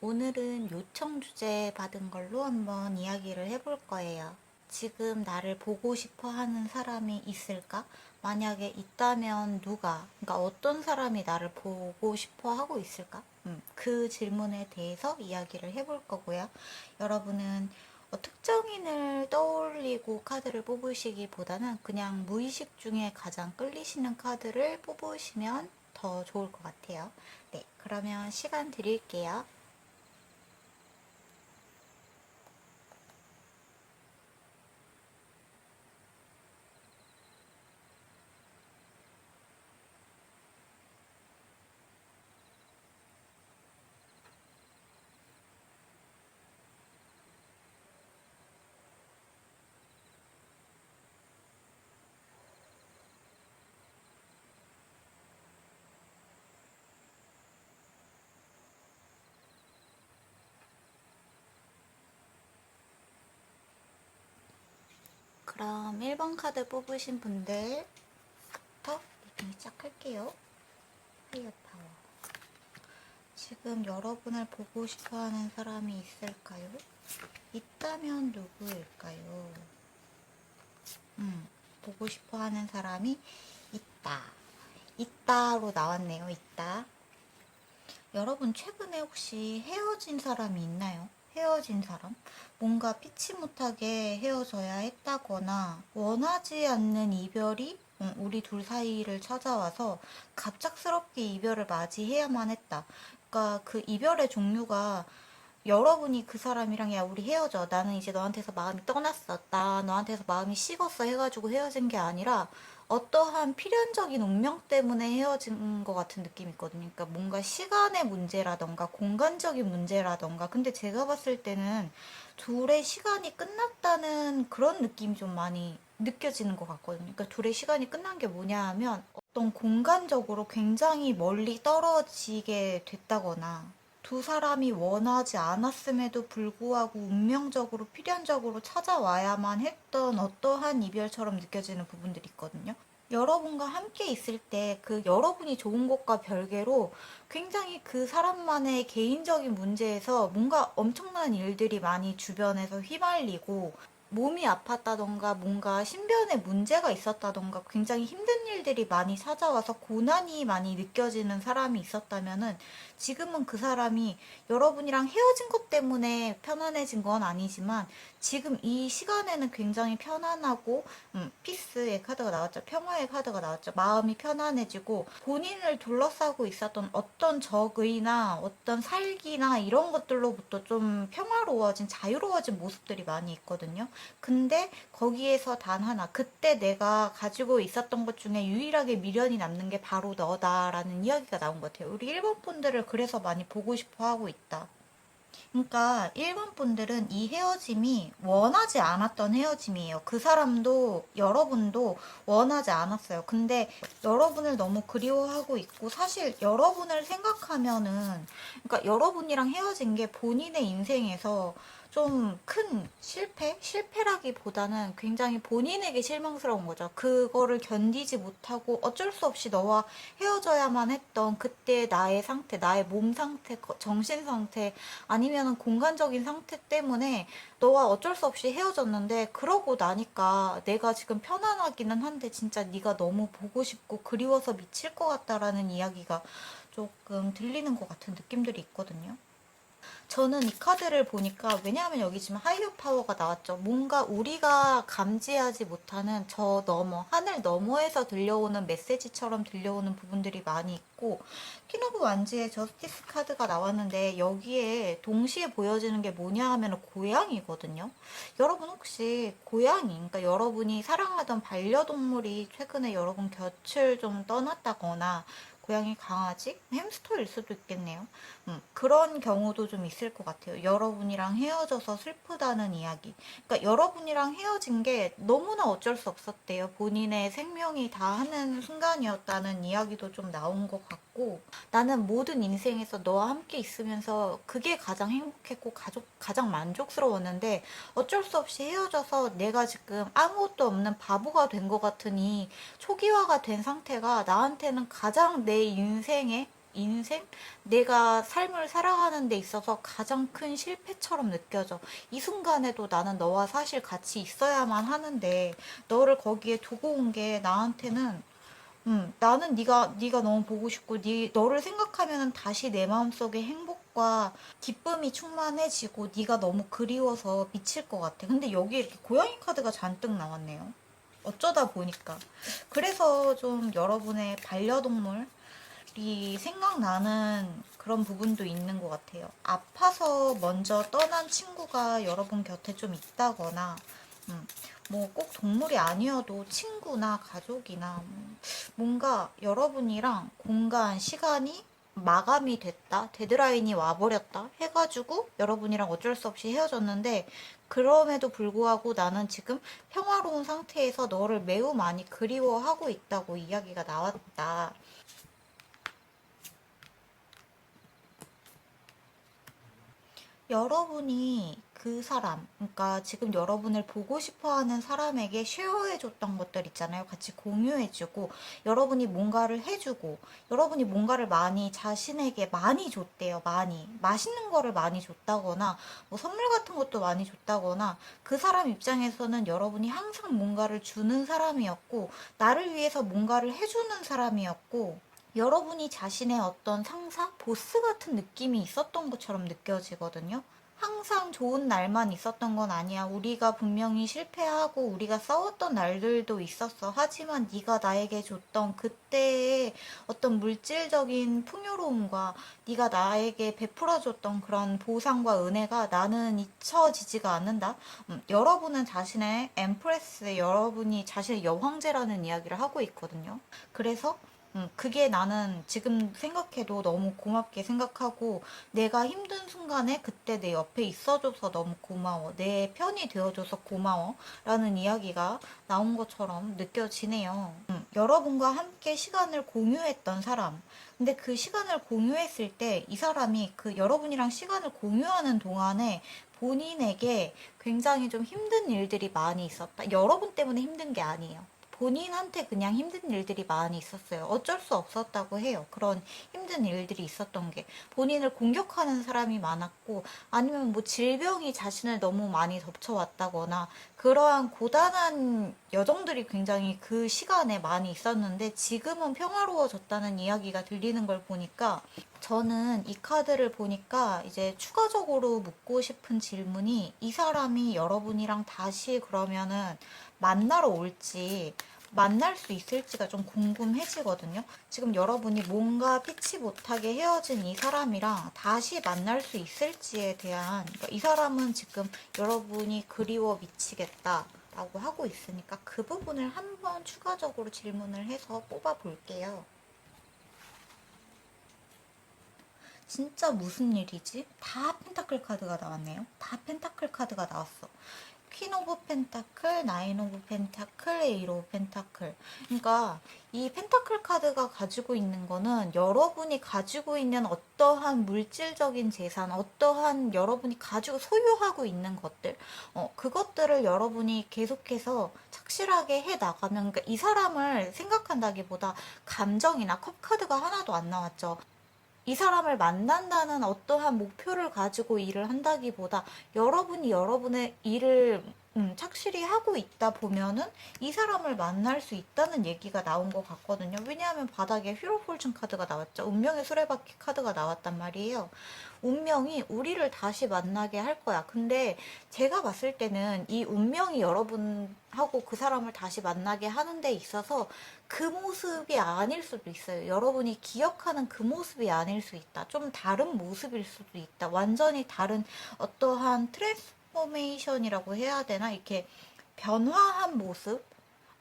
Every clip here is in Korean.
오늘은 요청 주제 받은 걸로 한번 이야기를 해볼 거예요. 지금 나를 보고 싶어 하는 사람이 있을까? 만약에 있다면 누가? 그러니까 어떤 사람이 나를 보고 싶어 하고 있을까? 그 질문에 대해서 이야기를 해볼 거고요. 여러분은 특정인을 떠올리고 카드를 뽑으시기보다는 그냥 무의식 중에 가장 끌리시는 카드를 뽑으시면 더 좋을 것 같아요. 네, 그러면 시간 드릴게요. 그럼 1번 카드 뽑으신 분들부터 리딩 시작할게요. 하이어 파워. 지금 여러분을 보고 싶어 하는 사람이 있을까요? 있다면 누구일까요? 보고 싶어 하는 사람이 있다. 있다로 나왔네요. 있다. 여러분 최근에 혹시 헤어진 사람이 있나요? 헤어진 사람? 뭔가 피치 못하게 헤어져야 했다거나 원하지 않는 이별이 우리 둘 사이를 찾아와서 갑작스럽게 이별을 맞이해야만 했다. 그러니까 그 이별의 종류가 여러분이 그 사람이랑 야 우리 헤어져 나는 이제 너한테서 마음이 떠났어 나 너한테서 마음이 식었어 해가지고 헤어진 게 아니라 어떠한 필연적인 운명 때문에 헤어진 것 같은 느낌이 있거든요. 그러니까 뭔가 시간의 문제라던가 공간적인 문제라던가 근데 제가 봤을 때는 둘의 시간이 끝났다는 그런 느낌이 좀 많이 느껴지는 것 같거든요. 그러니까 둘의 시간이 끝난 게 뭐냐 하면 어떤 공간적으로 굉장히 멀리 떨어지게 됐다거나 두 사람이 원하지 않았음에도 불구하고 운명적으로 필연적으로 찾아와야만 했던 어떠한 이별처럼 느껴지는 부분들이 있거든요. 여러분과 함께 있을 때 그 여러분이 좋은 것과 별개로 굉장히 그 사람만의 개인적인 문제에서 뭔가 엄청난 일들이 많이 주변에서 휘말리고 몸이 아팠다던가 뭔가 신변에 문제가 있었다던가 굉장히 힘든 일들이 많이 찾아와서 고난이 많이 느껴지는 사람이 있었다면은 지금은 그 사람이 여러분이랑 헤어진 것 때문에 편안해진 건 아니지만 지금 이 시간에는 굉장히 편안하고 피스의 카드가 나왔죠. 평화의 카드가 나왔죠. 마음이 편안해지고 본인을 둘러싸고 있었던 어떤 적의나 어떤 살기나 이런 것들로부터 좀 평화로워진 자유로워진 모습들이 많이 있거든요. 근데 거기에서 단 하나 그때 내가 가지고 있었던 것 중에 유일하게 미련이 남는 게 바로 너다라는 이야기가 나온 것 같아요. 우리 일본 분들을 그래서 많이 보고 싶어 하고 있다. 그러니까 일본 분들은 이 헤어짐이 원하지 않았던 헤어짐이에요. 그 사람도 여러분도 원하지 않았어요. 근데 여러분을 너무 그리워하고 있고 사실 여러분을 생각하면은 그러니까 여러분이랑 헤어진 게 본인의 인생에서 좀 큰 실패? 실패라기보다는 굉장히 본인에게 실망스러운 거죠. 그거를 견디지 못하고 어쩔 수 없이 너와 헤어져야만 했던 그때 나의 상태, 나의 몸 상태, 정신 상태, 아니면은 공간적인 상태 때문에 너와 어쩔 수 없이 헤어졌는데 그러고 나니까 내가 지금 편안하기는 한데 진짜 네가 너무 보고 싶고 그리워서 미칠 것 같다라는 이야기가 조금 들리는 것 같은 느낌들이 있거든요. 저는 이 카드를 보니까 왜냐하면 여기 지금 하이어 파워가 나왔죠. 뭔가 우리가 감지하지 못하는 저 너머, 하늘 너머에서 들려오는 메시지처럼 들려오는 부분들이 많이 있고 퀸 오브 완즈의 저스티스 카드가 나왔는데 여기에 동시에 보여지는 게 뭐냐 하면 고양이거든요. 여러분 혹시 고양이, 그러니까 여러분이 사랑하던 반려동물이 최근에 여러분 곁을 좀 떠났다거나 고양이, 강아지, 햄스터일 수도 있겠네요. 그런 경우도 좀 있을 것 같아요. 여러분이랑 헤어져서 슬프다는 이야기. 그러니까 여러분이랑 헤어진 게 너무나 어쩔 수 없었대요. 본인의 생명이 다 하는 순간이었다는 이야기도 좀 나온 것 같고 나는 모든 인생에서 너와 함께 있으면서 그게 가장 행복했고 가장 만족스러웠는데 어쩔 수 없이 헤어져서 내가 지금 아무것도 없는 바보가 된 것 같으니 초기화가 된 상태가 나한테는 가장 내 인생에 인생, 내가 삶을 살아가는 데 있어서 가장 큰 실패처럼 느껴져. 이 순간에도 나는 너와 사실 같이 있어야만 하는데 너를 거기에 두고 온 게 나한테는 나는 네가 너무 보고 싶고 너를 생각하면은 다시 내 마음속에 행복과 기쁨이 충만해지고 네가 너무 그리워서 미칠 것 같아. 근데 여기에 이렇게 고양이 카드가 잔뜩 나왔네요. 어쩌다 보니까. 그래서 좀 여러분의 반려동물이 생각나는 그런 부분도 있는 것 같아요. 아파서 먼저 떠난 친구가 여러분 곁에 좀 있다거나, 뭐 꼭 동물이 아니어도 친구나 가족이나 뭔가 여러분이랑 공간, 시간이 마감이 됐다, 데드라인이 와버렸다 해가지고 여러분이랑 어쩔 수 없이 헤어졌는데 그럼에도 불구하고 나는 지금 평화로운 상태에서 너를 매우 많이 그리워하고 있다고 이야기가 나왔다. 여러분이 그 사람, 그러니까 지금 여러분을 보고 싶어 하는 사람에게 쉐어해줬던 것들 있잖아요. 같이 공유해주고, 여러분이 뭔가를 해주고, 여러분이 뭔가를 많이 자신에게 많이 줬대요. 많이. 맛있는 거를 많이 줬다거나, 뭐 선물 같은 것도 많이 줬다거나, 그 사람 입장에서는 여러분이 항상 뭔가를 주는 사람이었고, 나를 위해서 뭔가를 해주는 사람이었고, 여러분이 자신의 어떤 상사, 보스 같은 느낌이 있었던 것처럼 느껴지거든요. 항상 좋은 날만 있었던 건 아니야. 우리가 분명히 실패하고 우리가 싸웠던 날들도 있었어. 하지만 네가 나에게 줬던 그때의 어떤 물질적인 풍요로움과 네가 나에게 베풀어줬던 그런 보상과 은혜가 나는 잊혀지지가 않는다. 여러분은 자신의 엠프레스, 여러분이 자신의 여황제라는 이야기를 하고 있거든요. 그래서 그게 나는 지금 생각해도 너무 고맙게 생각하고 내가 힘든 순간에 그때 내 옆에 있어줘서 너무 고마워. 내 편이 되어줘서 고마워. 라는 이야기가 나온 것처럼 느껴지네요. 여러분과 함께 시간을 공유했던 사람. 근데 그 시간을 공유했을 때 이 사람이 그 여러분이랑 시간을 공유하는 동안에 본인에게 굉장히 좀 힘든 일들이 많이 있었다. 여러분 때문에 힘든 게 아니에요. 본인한테 그냥 힘든 일들이 많이 있었어요. 어쩔 수 없었다고 해요. 그런 힘든 일들이 있었던 게. 본인을 공격하는 사람이 많았고, 아니면 뭐 질병이 자신을 너무 많이 덮쳐왔다거나, 그러한 고단한 여정들이 굉장히 그 시간에 많이 있었는데, 지금은 평화로워졌다는 이야기가 들리는 걸 보니까, 저는 이 카드를 보니까 이제 추가적으로 묻고 싶은 질문이 이 사람이 여러분이랑 다시 그러면은 만나러 올지 만날 수 있을지가 좀 궁금해지거든요. 지금 여러분이 뭔가 피치 못하게 헤어진 이 사람이랑 다시 만날 수 있을지에 대한, 그러니까 이 사람은 지금 여러분이 그리워 미치겠다 라고 하고 있으니까 그 부분을 한번 추가적으로 질문을 해서 뽑아 볼게요. 진짜 무슨 일이지? 다 펜타클 카드가 나왔네요. 다 펜타클 카드가 나왔어. 퀸 오브 펜타클, 나인 오브 펜타클, 에이스 오브 펜타클. 그러니까 이 펜타클 카드가 가지고 있는 거는 여러분이 가지고 있는 어떠한 물질적인 재산, 어떠한 여러분이 가지고 소유하고 있는 것들, 그것들을 여러분이 계속해서 착실하게 해 나가면, 그러니까 이 사람을 생각한다기보다 감정이나 컵 카드가 하나도 안 나왔죠. 이 사람을 만난다는 어떠한 목표를 가지고 일을 한다기보다 여러분이 여러분의 일을 착실히 하고 있다 보면은 이 사람을 만날 수 있다는 얘기가 나온 것 같거든요. 왜냐하면 바닥에 휘로 폴춘 카드가 나왔죠. 운명의 수레바퀴 카드가 나왔단 말이에요. 운명이 우리를 다시 만나게 할 거야. 근데 제가 봤을 때는 이 운명이 여러분하고 그 사람을 다시 만나게 하는 데 있어서 그 모습이 아닐 수도 있어요. 여러분이 기억하는 그 모습이 아닐 수 있다. 좀 다른 모습일 수도 있다. 완전히 다른 어떠한 트랜스포메이션이라고 해야 되나? 이렇게 변화한 모습?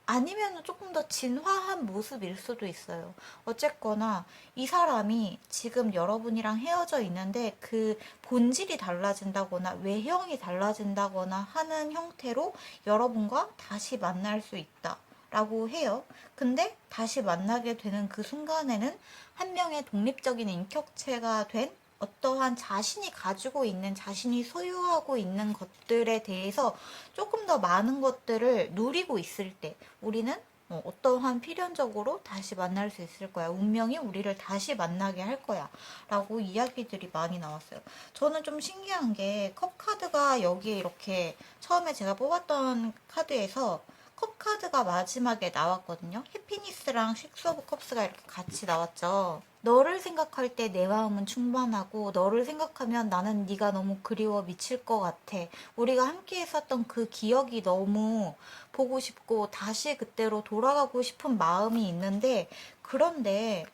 아니면 조금 더 진화한 모습일 수도 있어요. 어쨌거나 이 사람이 지금 여러분이랑 헤어져 있는데 그 본질이 달라진다거나 외형이 달라진다거나 하는 형태로 여러분과 다시 만날 수 있다. 라고 해요. 근데 다시 만나게 되는 그 순간에는 한 명의 독립적인 인격체가 된 어떠한 자신이 가지고 있는, 자신이 소유하고 있는 것들에 대해서 조금 더 많은 것들을 누리고 있을 때 우리는 어떠한 필연적으로 다시 만날 수 있을 거야. 운명이 우리를 다시 만나게 할 거야. 라고 이야기들이 많이 나왔어요. 저는 좀 신기한 게 컵 카드가 여기에 이렇게 처음에 제가 뽑았던 카드에서 컵 카드가 마지막에 나왔거든요. 해피니스랑 식스 오브 컵스가 이렇게 같이 나왔죠. 너를 생각할 때 내 마음은 충만하고 너를 생각하면 나는 네가 너무 그리워 미칠 것 같아. 우리가 함께 했었던 그 기억이 너무 보고 싶고 다시 그때로 돌아가고 싶은 마음이 있는데 그런데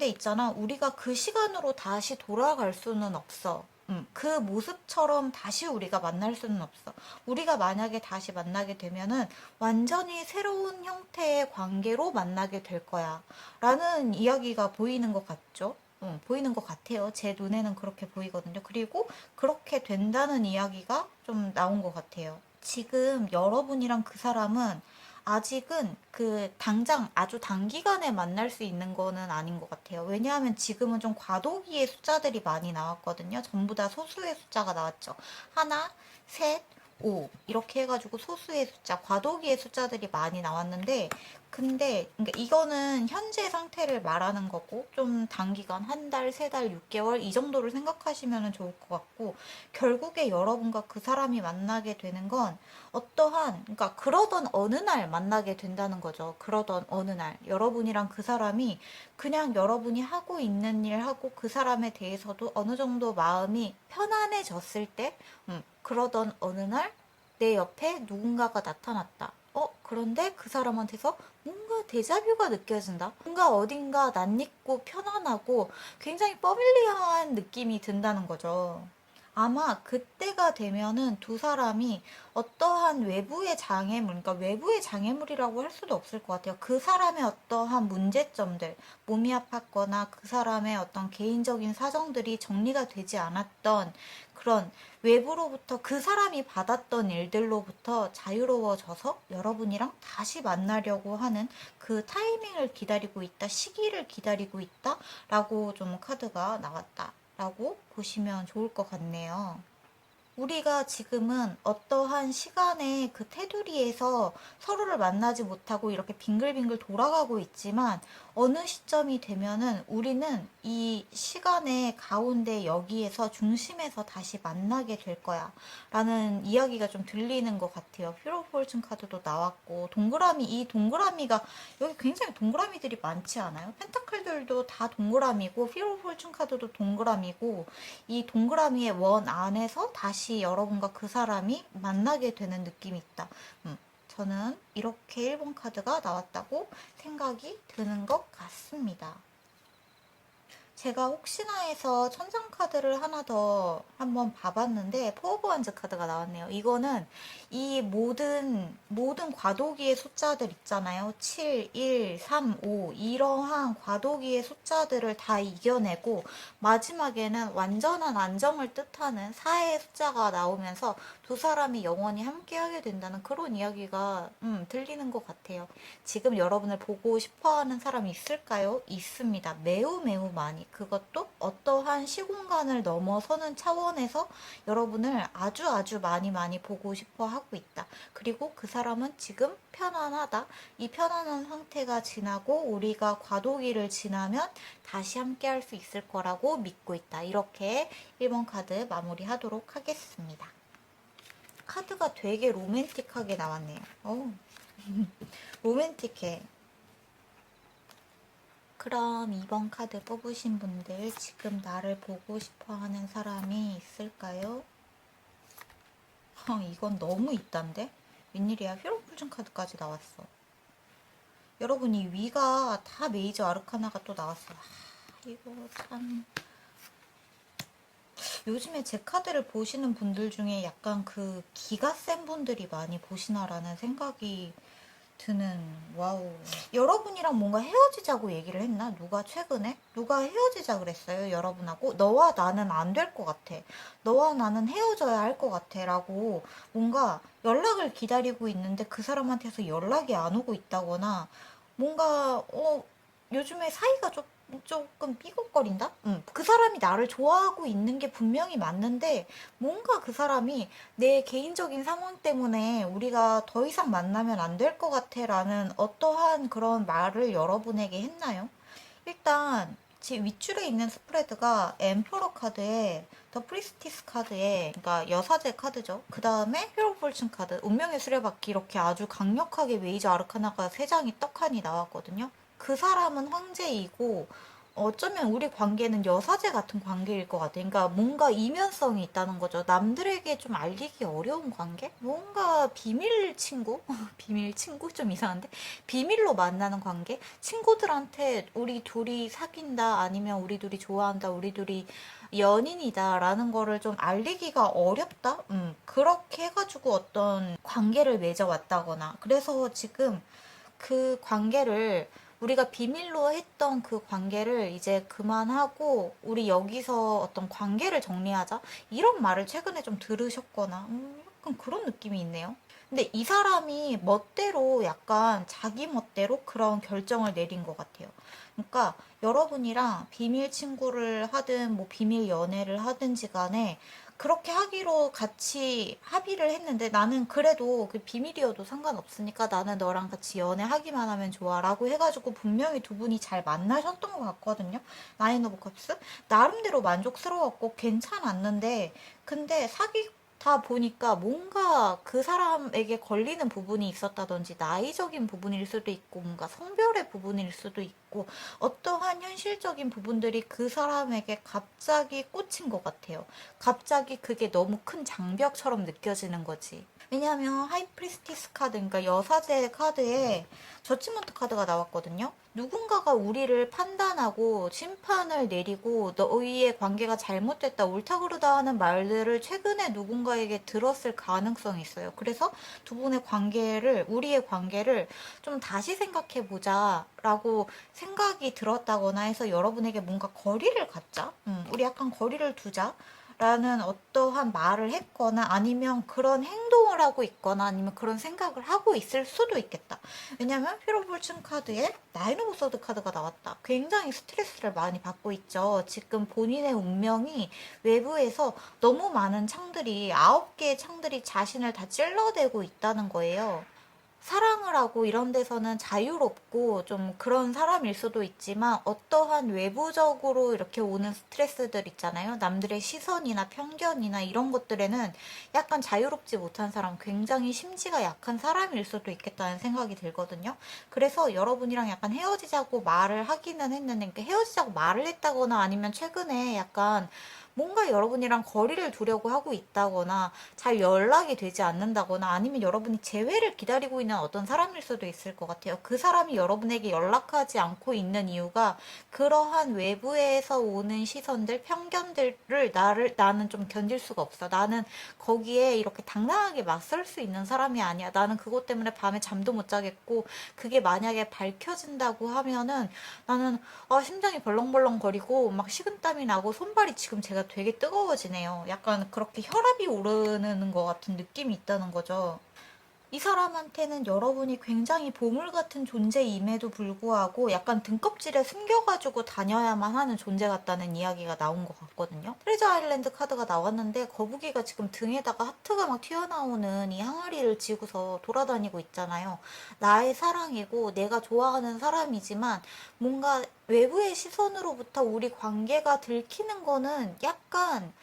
있잖아. 우리가 그 시간으로 다시 돌아갈 수는 없어. 그 모습처럼 다시 우리가 만날 수는 없어. 우리가 만약에 다시 만나게 되면은 완전히 새로운 형태의 관계로 만나게 될 거야. 라는 이야기가 보이는 것 같죠? 보이는 것 같아요. 제 눈에는 그렇게 보이거든요. 그리고 그렇게 된다는 이야기가 좀 나온 것 같아요. 지금 여러분이랑 그 사람은 아직은 그 당장 아주 단기간에 만날 수 있는 거는 아닌 것 같아요. 왜냐하면 지금은 좀 과도기의 숫자들이 많이 나왔거든요. 전부 다 소수의 숫자가 나왔죠. 하나, 셋, 오 이렇게 해가지고 소수의 숫자, 과도기의 숫자들이 많이 나왔는데 그러니까 이거는 현재 상태를 말하는 거고 좀 단기간 한 달, 세 달, 6개월 이 정도를 생각하시면 좋을 것 같고 결국에 여러분과 그 사람이 만나게 되는 건 그러니까 그러던 어느 날 만나게 된다는 거죠. 그러던 어느 날 여러분이랑 그 사람이 그냥 여러분이 하고 있는 일 하고 그 사람에 대해서도 어느 정도 마음이 편안해졌을 때 그러던 어느 날 내 옆에 누군가가 나타났다. 그런데 그 사람한테서 뭔가 데자뷰가 느껴진다. 뭔가 어딘가 낯익고 편안하고 굉장히 퍼밀리한 느낌이 든다는 거죠. 아마 그때가 되면은 두 사람이 어떠한 외부의 장애물, 그러니까 외부의 장애물이라고 할 수도 없을 것 같아요. 그 사람의 어떠한 문제점들, 몸이 아팠거나 그 사람의 어떤 개인적인 사정들이 정리가 되지 않았던 그런 외부로부터 그 사람이 받았던 일들로부터 자유로워져서 여러분이랑 다시 만나려고 하는 그 타이밍을 기다리고 있다, 시기를 기다리고 있다 라고 좀 카드가 나왔다 라고 보시면 좋을 것 같네요. 우리가 지금은 어떠한 시간에 그 테두리에서 서로를 만나지 못하고 이렇게 빙글빙글 돌아가고 있지만 어느 시점이 되면은 우리는 이 시간의 가운데 여기에서 중심에서 다시 만나게 될 거야 라는 이야기가 좀 들리는 것 같아요. 휘로 폴춘 카드도 나왔고 이 동그라미가 여기 굉장히 동그라미들이 많지 않아요? 펜타클들도 다 동그라미고 휘로 폴춘 카드도 동그라미고 이 동그라미의 원 안에서 다시 여러분과 그 사람이 만나게 되는 느낌이 있다. 저는 이렇게 1번 카드가 나왔다고 생각이 드는 것 같습니다. 제가 혹시나 해서 천장 카드를 하나 더 한번 봐봤는데 포 오브 원즈 카드가 나왔네요. 이거는 이 모든 과도기의 숫자들 있잖아요. 7, 1, 3, 5 이러한 과도기의 숫자들을 다 이겨내고 마지막에는 완전한 안정을 뜻하는 4의 숫자가 나오면서 두 사람이 영원히 함께하게 된다는 그런 이야기가 들리는 것 같아요. 지금 여러분을 보고 싶어하는 사람이 있을까요? 있습니다. 매우 매우 많이. 그것도 어떠한 시공간을 넘어서는 차원에서 여러분을 아주 아주 많이 많이 보고 싶어 하고 있다. 그리고 그 사람은 지금 편안하다. 이 편안한 상태가 지나고 우리가 과도기를 지나면 다시 함께 할 수 있을 거라고 믿고 있다. 이렇게 1번 카드 마무리하도록 하겠습니다. 카드가 되게 로맨틱하게 나왔네요. 로맨틱해. 그럼 2번 카드 뽑으신 분들 지금 나를 보고 싶어 하는 사람이 있을까요? 이건 너무 있단데? 웬일이야? 휘로풀준 카드까지 나왔어. 여러분 이 위가 다 메이저 아르카나가 또 나왔어. 이거 참... 요즘에 제 카드를 보시는 분들 중에 약간 그 기가 센 분들이 많이 보시나라는 생각이 드는 와우. 여러분이랑 뭔가 헤어지자고 얘기를 했나? 누가 최근에? 누가 헤어지자 그랬어요? 여러분하고? 너와 나는 안 될 것 같아. 너와 나는 헤어져야 할 것 같아. 라고 뭔가 연락을 기다리고 있는데 그 사람한테서 연락이 안 오고 있다거나 뭔가 요즘에 사이가 조금 삐걱거린다? 그 사람이 나를 좋아하고 있는 게 분명히 맞는데 뭔가 그 사람이 내 개인적인 상황 때문에 우리가 더 이상 만나면 안 될 것 같아 라는 어떠한 그런 말을 여러분에게 했나요? 일단 제 윗줄에 있는 스프레드가 엠퍼러 카드에 더 프리스티스 카드에 그러니까 여사제 카드죠. 그 다음에 히로 폴춘 카드 운명의 수레바퀴 이렇게 아주 강력하게 메이저 아르카나가 세 장이 떡하니 나왔거든요. 그 사람은 황제이고 어쩌면 우리 관계는 여사제 같은 관계일 것 같아. 그러니까 뭔가 이면성이 있다는 거죠. 남들에게 좀 알리기 어려운 관계? 뭔가 비밀 친구? 비밀 친구? 좀 이상한데? 비밀로 만나는 관계? 친구들한테 우리 둘이 사귄다, 아니면 우리 둘이 좋아한다, 우리 둘이 연인이다, 라는 거를 좀 알리기가 어렵다? 그렇게 해가지고 어떤 관계를 맺어왔다거나. 그래서 지금 그 관계를 우리가 비밀로 했던 그 관계를 이제 그만하고 우리 여기서 어떤 관계를 정리하자 이런 말을 최근에 좀 들으셨거나 약간 그런 느낌이 있네요. 근데 이 사람이 멋대로 약간 자기 멋대로 그런 결정을 내린 것 같아요. 그러니까 여러분이랑 비밀 친구를 하든 뭐 비밀 연애를 하든지 간에 그렇게 하기로 같이 합의를 했는데 나는 그래도 그 비밀이어도 상관없으니까 나는 너랑 같이 연애하기만 하면 좋아 라고 해가지고 분명히 두 분이 잘 만나셨던 것 같거든요. 나인 오브 컵스 나름대로 만족스러웠고 괜찮았는데 근데 사귀다 보니까 뭔가 그 사람에게 걸리는 부분이 있었다든지 나이적인 부분일 수도 있고 뭔가 성별의 부분일 수도 있고 어떠한 현실적인 부분들이 그 사람에게 갑자기 꽂힌 것 같아요. 갑자기 그게 너무 큰 장벽처럼 느껴지는 거지. 왜냐하면 하이프리스티스 카드, 그러니까 여사제 카드에 저치먼트 카드가 나왔거든요. 누군가가 우리를 판단하고 심판을 내리고 너희의 관계가 잘못됐다, 옳다 그르다 하는 말들을 최근에 누군가에게 들었을 가능성이 있어요. 그래서 두 분의 관계를, 우리의 관계를 좀 다시 생각해 보자라고 생각이 들었다거나 해서 여러분에게 뭔가 거리를 갖자. 우리 약간 거리를 두자. 라는 어떠한 말을 했거나 아니면 그런 행동을 하고 있거나 아니면 그런 생각을 하고 있을 수도 있겠다. 왜냐면 휘로볼춘 카드에 나인 오브 서드 카드가 나왔다. 굉장히 스트레스를 많이 받고 있죠. 지금 본인의 운명이 외부에서 너무 많은 창들이 9개의 창들이 자신을 다 찔러대고 있다는 거예요. 사랑을 하고 이런 데서는 자유롭고 좀 그런 사람일 수도 있지만 어떠한 외부적으로 이렇게 오는 스트레스들 있잖아요. 남들의 시선이나 편견이나 이런 것들에는 약간 자유롭지 못한 사람, 굉장히 심지가 약한 사람일 수도 있겠다는 생각이 들거든요. 그래서 여러분이랑 약간 헤어지자고 말을 하기는 했는데, 그러니까 헤어지자고 말을 했다거나 아니면 최근에 약간 뭔가 여러분이랑 거리를 두려고 하고 있다거나 잘 연락이 되지 않는다거나 아니면 여러분이 재회를 기다리고 있는 어떤 사람일 수도 있을 것 같아요. 그 사람이 여러분에게 연락하지 않고 있는 이유가 그러한 외부에서 오는 시선들, 편견들을 나는 좀 견딜 수가 없어. 나는 거기에 이렇게 당당하게 맞설 수 있는 사람이 아니야. 나는 그것 때문에 밤에 잠도 못 자겠고 그게 만약에 밝혀진다고 하면은 나는 심장이 벌렁벌렁거리고 막 식은땀이 나고 손발이 지금 제가 되게 뜨거워지네요. 약간 그렇게 혈압이 오르는 것 같은 느낌이 있다는 거죠. 이 사람한테는 여러분이 굉장히 보물 같은 존재임에도 불구하고 약간 등껍질에 숨겨가지고 다녀야만 하는 존재 같다는 이야기가 나온 것 같거든요. 트레저 아일랜드 카드가 나왔는데 거북이가 지금 등에다가 하트가 막 튀어나오는 이 항아리를 지고서 돌아다니고 있잖아요. 나의 사랑이고 내가 좋아하는 사람이지만 뭔가 외부의 시선으로부터 우리 관계가 들키는 거는 약간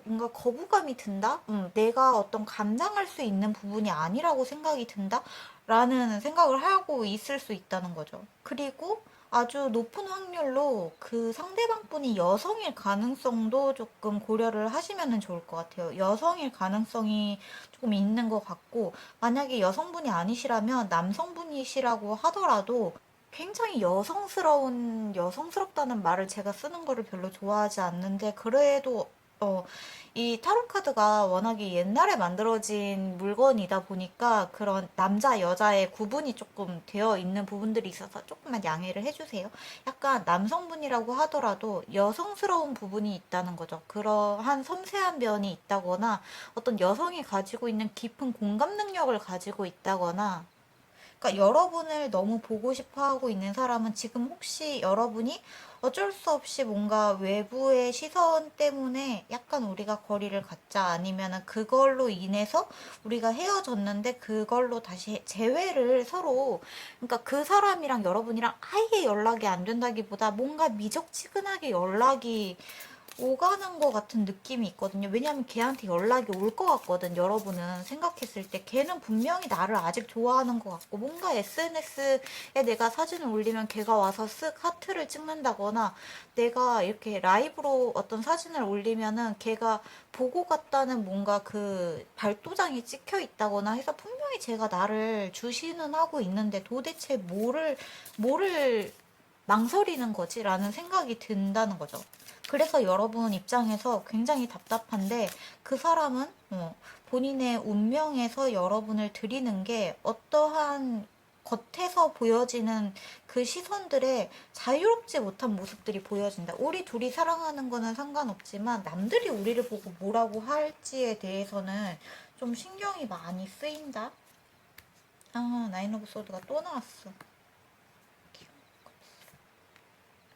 뭔가 거부감이 든다? 내가 어떤 감당할 수 있는 부분이 아니라고 생각이 든다? 라는 생각을 하고 있을 수 있다는 거죠. 그리고 아주 높은 확률로 그 상대방 분이 여성일 가능성도 조금 고려를 하시면 좋을 것 같아요. 여성일 가능성이 조금 있는 것 같고, 만약에 여성분이 아니시라면 남성분이시라고 하더라도 굉장히 여성스럽다는 말을 제가 쓰는 거를 별로 좋아하지 않는데, 그래도 이 타로 카드가 워낙에 옛날에 만들어진 물건이다 보니까 그런 남자, 여자의 구분이 조금 되어 있는 부분들이 있어서 조금만 양해를 해주세요. 약간 남성분이라고 하더라도 여성스러운 부분이 있다는 거죠. 그러한 섬세한 면이 있다거나 어떤 여성이 가지고 있는 깊은 공감 능력을 가지고 있다거나 그러니까 여러분을 너무 보고 싶어 하고 있는 사람은 지금 혹시 여러분이 어쩔 수 없이 뭔가 외부의 시선 때문에 약간 우리가 거리를 갖자, 아니면은 그걸로 인해서 우리가 헤어졌는데 그걸로 다시 재회를 서로, 그러니까 그 사람이랑 여러분이랑 아예 연락이 안 된다기보다 뭔가 미적지근하게 연락이 오가는 것 같은 느낌이 있거든요. 왜냐하면 걔한테 연락이 올 것 같거든. 여러분은 생각했을 때 걔는 분명히 나를 아직 좋아하는 것 같고, 뭔가 SNS에 내가 사진을 올리면 걔가 와서 쓱 하트를 찍는다거나, 내가 이렇게 라이브로 어떤 사진을 올리면은 걔가 보고 갔다는 뭔가 그 발도장이 찍혀 있다거나 해서 분명히 제가 나를 주시는 하고 있는데 도대체 뭐를 망설이는 거지라는 생각이 든다는 거죠. 그래서 여러분 입장에서 굉장히 답답한데, 그 사람은 본인의 운명에서 여러분을 드리는 게 어떠한 겉에서 보여지는 그 시선들에 자유롭지 못한 모습들이 보여진다. 우리 둘이 사랑하는 거는 상관없지만 남들이 우리를 보고 뭐라고 할지에 대해서는 좀 신경이 많이 쓰인다. 아, 나인 오브 소드가 또 나왔어.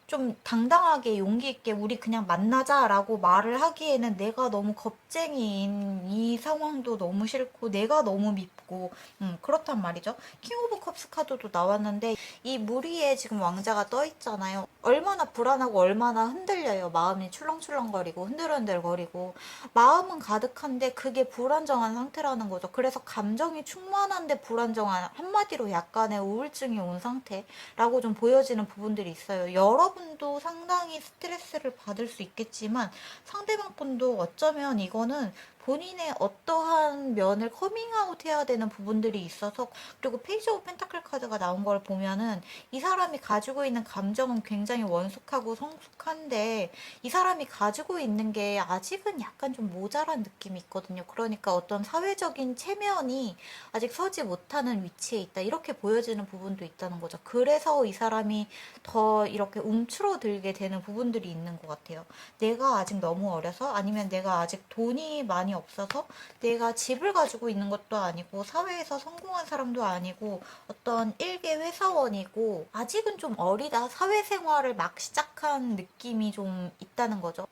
좀 당당하게 용기 있게 우리 그냥 만나자라고 말을 하기에는 내가 너무 겁쟁이인 이 상황도 너무 싫고 내가 너무 밉고, 그렇단 말이죠. 킹 오브 컵스 카드도 나왔는데 이 무리에 지금 왕자가 떠 있잖아요. 얼마나 불안하고 얼마나 흔들려요. 마음이 출렁출렁거리고 흔들흔들거리고, 마음은 가득한데 그게 불안정한 상태라는 거죠. 그래서 감정이 충만한데 불안정한, 한마디로 약간의 우울증이 온 상태라고 좀 보여지는 부분들이 있어요. 여러분도 상당히 스트레스를 받을 수 있겠지만 상대방 분도 어쩌면 이거는 본인의 어떠한 면을 커밍아웃 해야 되는 부분들이 있어서. 그리고 페이지 오브 펜타클 카드가 나온 걸 보면은 이 사람이 가지고 있는 감정은 굉장히 원숙하고 성숙한데 이 사람이 가지고 있는 게 아직은 약간 좀 모자란 느낌이 있거든요. 그러니까 어떤 사회적인 체면이 아직 서지 못하는 위치에 있다, 이렇게 보여지는 부분도 있다는 거죠. 그래서 이 사람이 더 이렇게 움츠러들게 되는 부분들이 있는 것 같아요. 내가 아직 너무 어려서, 아니면 내가 아직 돈이 많이 없어서, 내가 집을 가지고 있는 것도 아니고 사회에서 성공한 사람도 아니고 어떤 일개 회사원이고 아직은 좀 어리다, 사회생활을 막 시작한 느낌이 좀 있다는 거죠.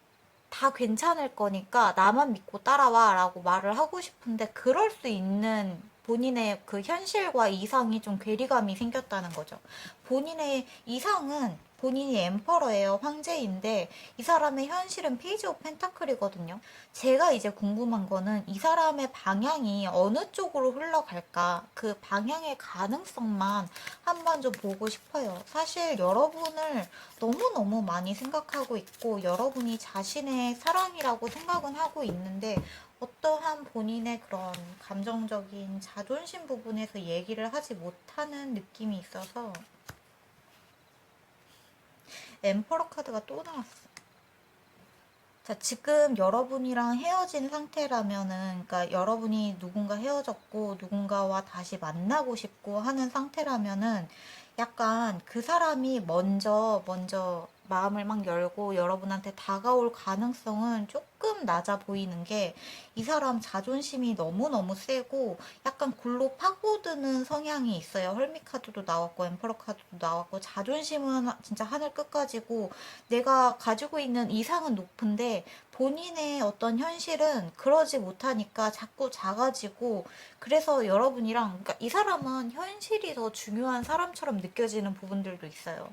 다 괜찮을 거니까 나만 믿고 따라와 라고 말을 하고 싶은데, 그럴 수 있는 본인의 그 현실과 이상이 좀 괴리감이 생겼다는 거죠. 본인의 이상은 본인이 엠퍼러예요. 황제인데 이 사람의 현실은 페이지 오브 펜타클이거든요. 제가 이제 궁금한 거는 이 사람의 방향이 어느 쪽으로 흘러갈까, 그 방향의 가능성만 한번 좀 보고 싶어요. 사실 여러분을 너무너무 많이 생각하고 있고 여러분이 자신의 사랑이라고 생각은 하고 있는데, 어떠한 본인의 그런 감정적인 자존심 부분에서 얘기를 하지 못하는 느낌이 있어서. 엠퍼러 카드가 또 나왔어. 자, 지금 여러분이랑 헤어진 상태라면은, 그러니까 여러분이 누군가 헤어졌고 누군가와 다시 만나고 싶고 하는 상태라면은, 약간 그 사람이 먼저 마음을 막 열고 여러분한테 다가올 가능성은 조금 낮아 보이는 게, 이 사람 자존심이 너무너무 세고 약간 굴로 파고드는 성향이 있어요. 헐미 카드도 나왔고 엠퍼러 카드도 나왔고, 자존심은 진짜 하늘 끝까지고 내가 가지고 있는 이상은 높은데 본인의 어떤 현실은 그러지 못하니까 자꾸 작아지고, 그래서 여러분이랑, 그러니까 이 사람은 현실이 더 중요한 사람처럼 느껴지는 부분들도 있어요.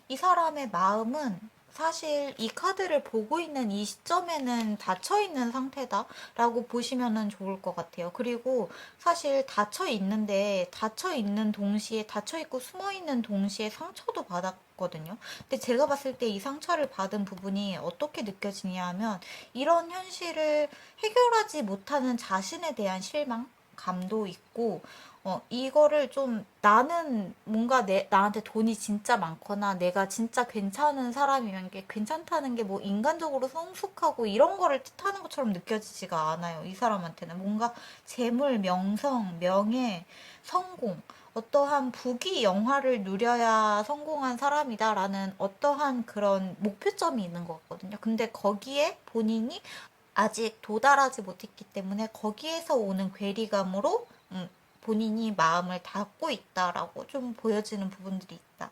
이 사람의 마음은 사실 이 카드를 보고 있는 이 시점에는 닫혀 있는 상태다라고 보시면 좋을 것 같아요. 그리고 사실 닫혀 있는데, 닫혀 있는 동시에, 닫혀 있고 숨어 있는 동시에 상처도 받았거든요. 근데 제가 봤을 때 이 상처를 받은 부분이 어떻게 느껴지냐 하면, 이런 현실을 해결하지 못하는 자신에 대한 실망, 감도 있고, 이거를 좀, 나는 뭔가 나한테 돈이 진짜 많거나 내가 진짜 괜찮은 사람이면, 게 괜찮다는 게 뭐 인간적으로 성숙하고 이런 거를 뜻하는 것처럼 느껴지지가 않아요. 이 사람한테는 뭔가 재물, 명성, 명예, 성공, 어떠한 부귀 영화를 누려야 성공한 사람이다라는 어떠한 그런 목표점이 있는 것 같거든요. 근데 거기에 본인이 아직 도달하지 못했기 때문에 거기에서 오는 괴리감으로 본인이 마음을 닫고 있다라고 좀 보여지는 부분들이 있다.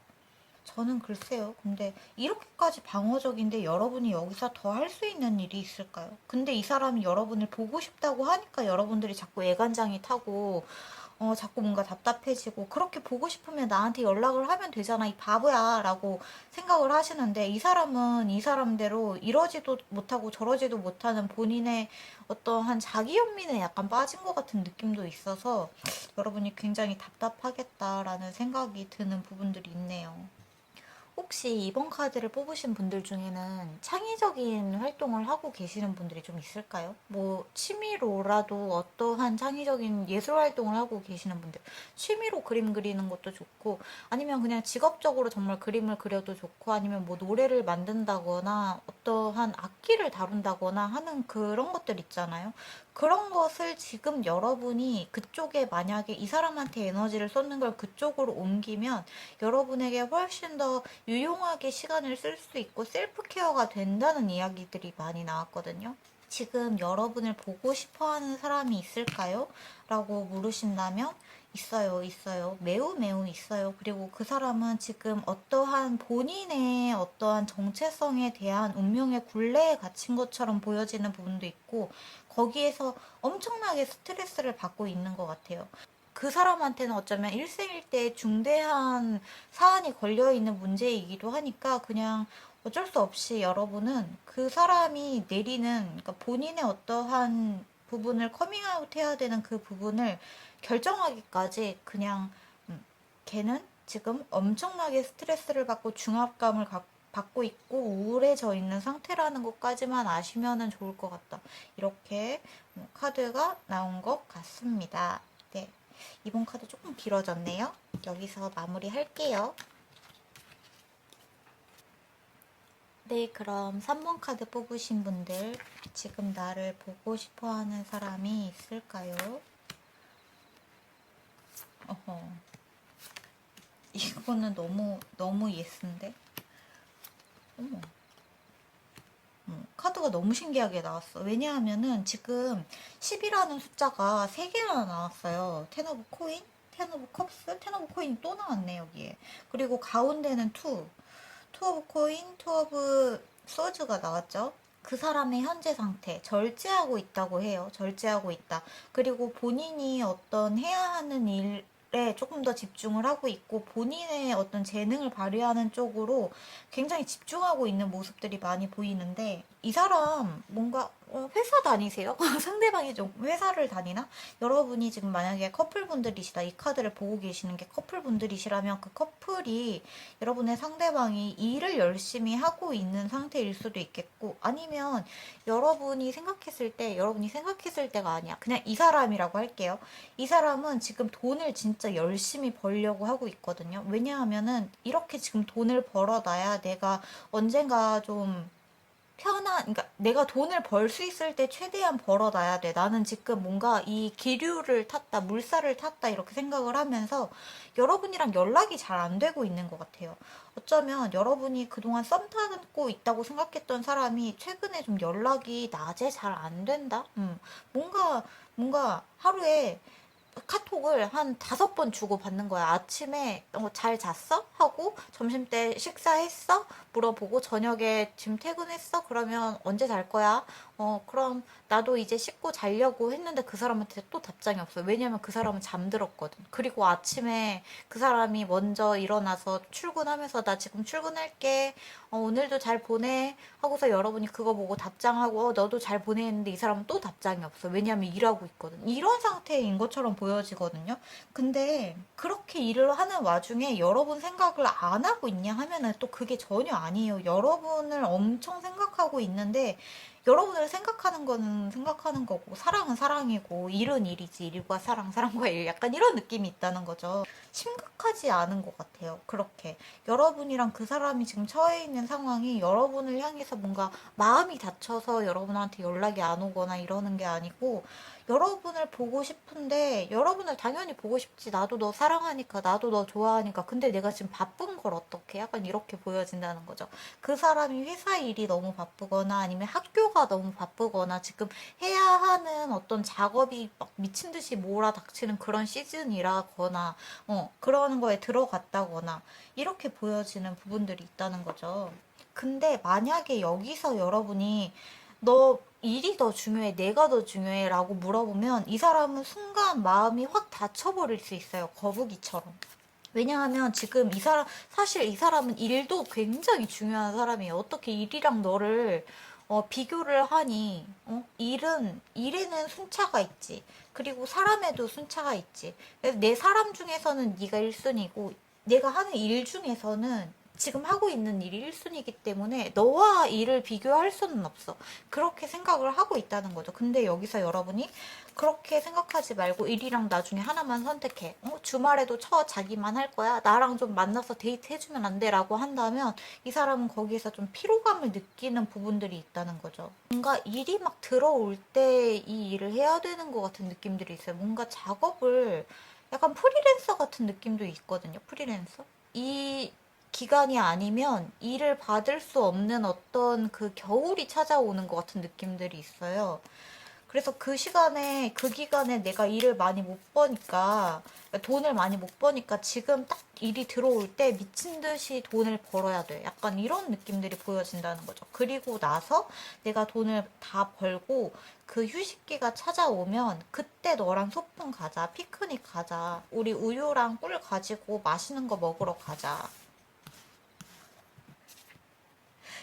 저는 글쎄요. 근데 이렇게까지 방어적인데 여러분이 여기서 더 할 수 있는 일이 있을까요? 근데 이 사람이 여러분을 보고 싶다고 하니까 여러분들이 자꾸 애간장이 타고 자꾸 뭔가 답답해지고, 그렇게 보고 싶으면 나한테 연락을 하면 되잖아, 이 바보야 라고 생각을 하시는데, 이 사람은 이 사람대로 이러지도 못하고 저러지도 못하는 본인의 어떠한 자기 연민에 약간 빠진 것 같은 느낌도 있어서 여러분이 굉장히 답답하겠다라는 생각이 드는 부분들이 있네요. 혹시 이번 카드를 뽑으신 분들 중에는 창의적인 활동을 하고 계시는 분들이 좀 있을까요? 뭐 취미로라도 어떠한 창의적인 예술 활동을 하고 계시는 분들, 취미로 그림 그리는 것도 좋고, 아니면 그냥 직업적으로 정말 그림을 그려도 좋고, 아니면 뭐 노래를 만든다거나 어떠한 악기를 다룬다거나 하는 그런 것들 있잖아요. 그런 것을 지금 여러분이 그쪽에, 만약에 이 사람한테 에너지를 쏟는 걸 그쪽으로 옮기면 여러분에게 훨씬 더 유용하게 시간을 쓸 수 있고 셀프 케어가 된다는 이야기들이 많이 나왔거든요. 지금 여러분을 보고 싶어 하는 사람이 있을까요? 라고 물으신다면 있어요, 있어요. 매우 매우 있어요. 그리고 그 사람은 지금 어떠한 본인의 어떠한 정체성에 대한 운명의 굴레에 갇힌 것처럼 보여지는 부분도 있고, 거기에서 엄청나게 스트레스를 받고 있는 것 같아요. 그 사람한테는 어쩌면 일생일대 중대한 사안이 걸려있는 문제이기도 하니까, 그냥 어쩔 수 없이 여러분은 그 사람이 내리는, 그러니까 본인의 어떠한 부분을 커밍아웃 해야 되는 그 부분을 결정하기까지 그냥, 걔는 지금 엄청나게 스트레스를 받고 중압감을 받고 있고 우울해져 있는 상태라는 것까지만 아시면 좋을 것 같다. 이렇게 카드가 나온 것 같습니다. 네. 이번 카드 조금 길어졌네요. 여기서 마무리 할게요. 네, 그럼 3번 카드 뽑으신 분들, 지금 나를 보고 싶어 하는 사람이 있을까요? 어허. 이거는 너무 예스인데? 어머. 카드가 너무 신기하게 나왔어. 왜냐하면은 지금 10이라는 숫자가 3개나 나왔어요. 텐 오브 코인, 텐 오브 컵스, 텐 오브 코인이 또 나왔네, 여기에. 그리고 가운데는 투 오브 코인, 투 오브 소즈가 나왔죠. 그 사람의 현재 상태, 절제하고 있다고 해요. 절제하고 있다. 그리고 본인이 어떤 해야 하는 일에 조금 더 집중을 하고 있고, 본인의 어떤 재능을 발휘하는 쪽으로 굉장히 집중하고 있는 모습들이 많이 보이는데, 이 사람 뭔가 회사 다니세요? 상대방이 좀 회사를 다니나? 여러분이 지금 만약에 커플분들이시다, 이 카드를 보고 계시는 게 커플분들이시라면 그 커플이, 여러분의 상대방이 일을 열심히 하고 있는 상태일 수도 있겠고, 아니면 여러분이 생각했을 때가 아니야. 그냥 이 사람이라고 할게요. 이 사람은 지금 돈을 진짜 열심히 벌려고 하고 있거든요. 왜냐하면은 이렇게 지금 돈을 벌어놔야 내가 언젠가 좀 그러니까 내가 돈을 벌 수 있을 때 최대한 벌어놔야 돼. 나는 지금 뭔가 이 기류를 탔다, 물살을 탔다, 이렇게 생각을 하면서 여러분이랑 연락이 잘 안 되고 있는 것 같아요. 어쩌면 여러분이 그동안 썸 타고 있다고 생각했던 사람이 최근에 좀 연락이 낮에 잘 안 된다? 뭔가 하루에 카톡을 한 5번 주고 받는 거야. 아침에 잘 잤어? 하고, 점심때 식사했어? 물어보고, 저녁에 지금 퇴근했어? 그러면 언제 잘 거야? 그럼 나도 이제 씻고 자려고 했는데 그 사람한테 또 답장이 없어요. 왜냐면 그 사람은 잠들었거든. 그리고 아침에 그 사람이 먼저 일어나서 출근하면서 나 지금 출근할게. 오늘도 잘 보내. 하고서 여러분이 그거 보고 답장하고, 너도 잘 보내 했는데 이 사람은 또 답장이 없어. 왜냐면 일하고 있거든. 이런 상태인 것처럼 보여지거든요. 근데 그렇게 일을 하는 와중에 여러분 생각을 안 하고 있냐 하면은 또 그게 전혀 아니에요. 여러분을 엄청 생각하고 있는데, 여러분을 생각하는 거는 생각하는 거고, 사랑은 사랑이고, 일은 일이지, 일과 사랑, 사랑과 일, 약간 이런 느낌이 있다는 거죠. 심각하지 않은 것 같아요. 그렇게 여러분이랑 그 사람이 지금 처해 있는 상황이 여러분을 향해서 뭔가 마음이 다쳐서 여러분한테 연락이 안 오거나 이러는 게 아니고, 여러분을 보고 싶은데 여러분을 당연히 보고 싶지. 나도 너 사랑하니까, 나도 너 좋아하니까. 근데 내가 지금 바쁜 걸 어떡해? 약간 이렇게 보여진다는 거죠. 그 사람이 회사 일이 너무 바쁘거나 아니면 학교가 너무 바쁘거나 지금 해야 하는 어떤 작업이 막 미친 듯이 몰아닥치는 그런 시즌이라거나 그런 거에 들어갔다거나 이렇게 보여지는 부분들이 있다는 거죠. 근데 만약에 여기서 여러분이 너 일이 더 중요해, 내가 더 중요해 라고 물어보면 이 사람은 순간 마음이 확 닫혀버릴 수 있어요. 거북이처럼. 왜냐하면 지금 이 사람, 사실 이 사람은 일도 굉장히 중요한 사람이에요. 어떻게 일이랑 너를 비교를 하니? 일에는 순차가 있지. 그리고 사람에도 순차가 있지. 그래서 내 사람 중에서는 네가 1순위고 내가 하는 일 중에서는 지금 하고 있는 일이 1순위이기 때문에 너와 일을 비교할 수는 없어. 그렇게 생각을 하고 있다는 거죠. 근데 여기서 여러분이 그렇게 생각하지 말고 일이랑 나중에 하나만 선택해. 주말에도 자기만 할 거야. 나랑 좀 만나서 데이트 해주면 안 돼? 라고 한다면 이 사람은 거기에서 좀 피로감을 느끼는 부분들이 있다는 거죠. 뭔가 일이 막 들어올 때 이 일을 해야 되는 것 같은 느낌들이 있어요. 뭔가 작업을 약간 프리랜서 같은 느낌도 있거든요. 프리랜서? 이 기간이 아니면 일을 받을 수 없는 어떤 그 겨울이 찾아오는 것 같은 느낌들이 있어요. 그래서 그 기간에 내가 일을 많이 못 버니까, 돈을 많이 못 버니까 지금 딱 일이 들어올 때 미친 듯이 돈을 벌어야 돼. 약간 이런 느낌들이 보여진다는 거죠. 그리고 나서 내가 돈을 다 벌고 그 휴식기가 찾아오면 그때 너랑 소풍 가자, 피크닉 가자, 우리 우유랑 꿀 가지고 맛있는 거 먹으러 가자.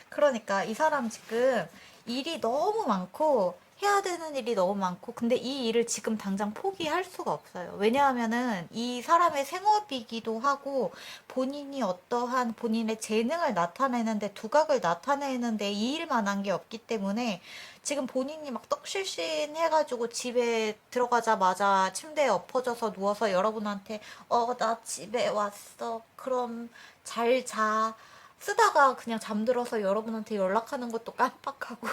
그러니까 이 사람 지금 일이 너무 많고 해야 되는 일이 너무 많고 근데 이 일을 지금 당장 포기할 수가 없어요. 왜냐하면은 이 사람의 생업이기도 하고 본인이 어떠한 본인의 재능을 나타내는데 두각을 나타내는데 이 일만한 게 없기 때문에 지금 본인이 막 떡실신 해가지고 집에 들어가자마자 침대에 엎어져서 누워서 여러분한테 나 집에 왔어. 그럼 잘 자. 쓰다가 그냥 잠들어서 여러분한테 연락하는 것도 깜빡하고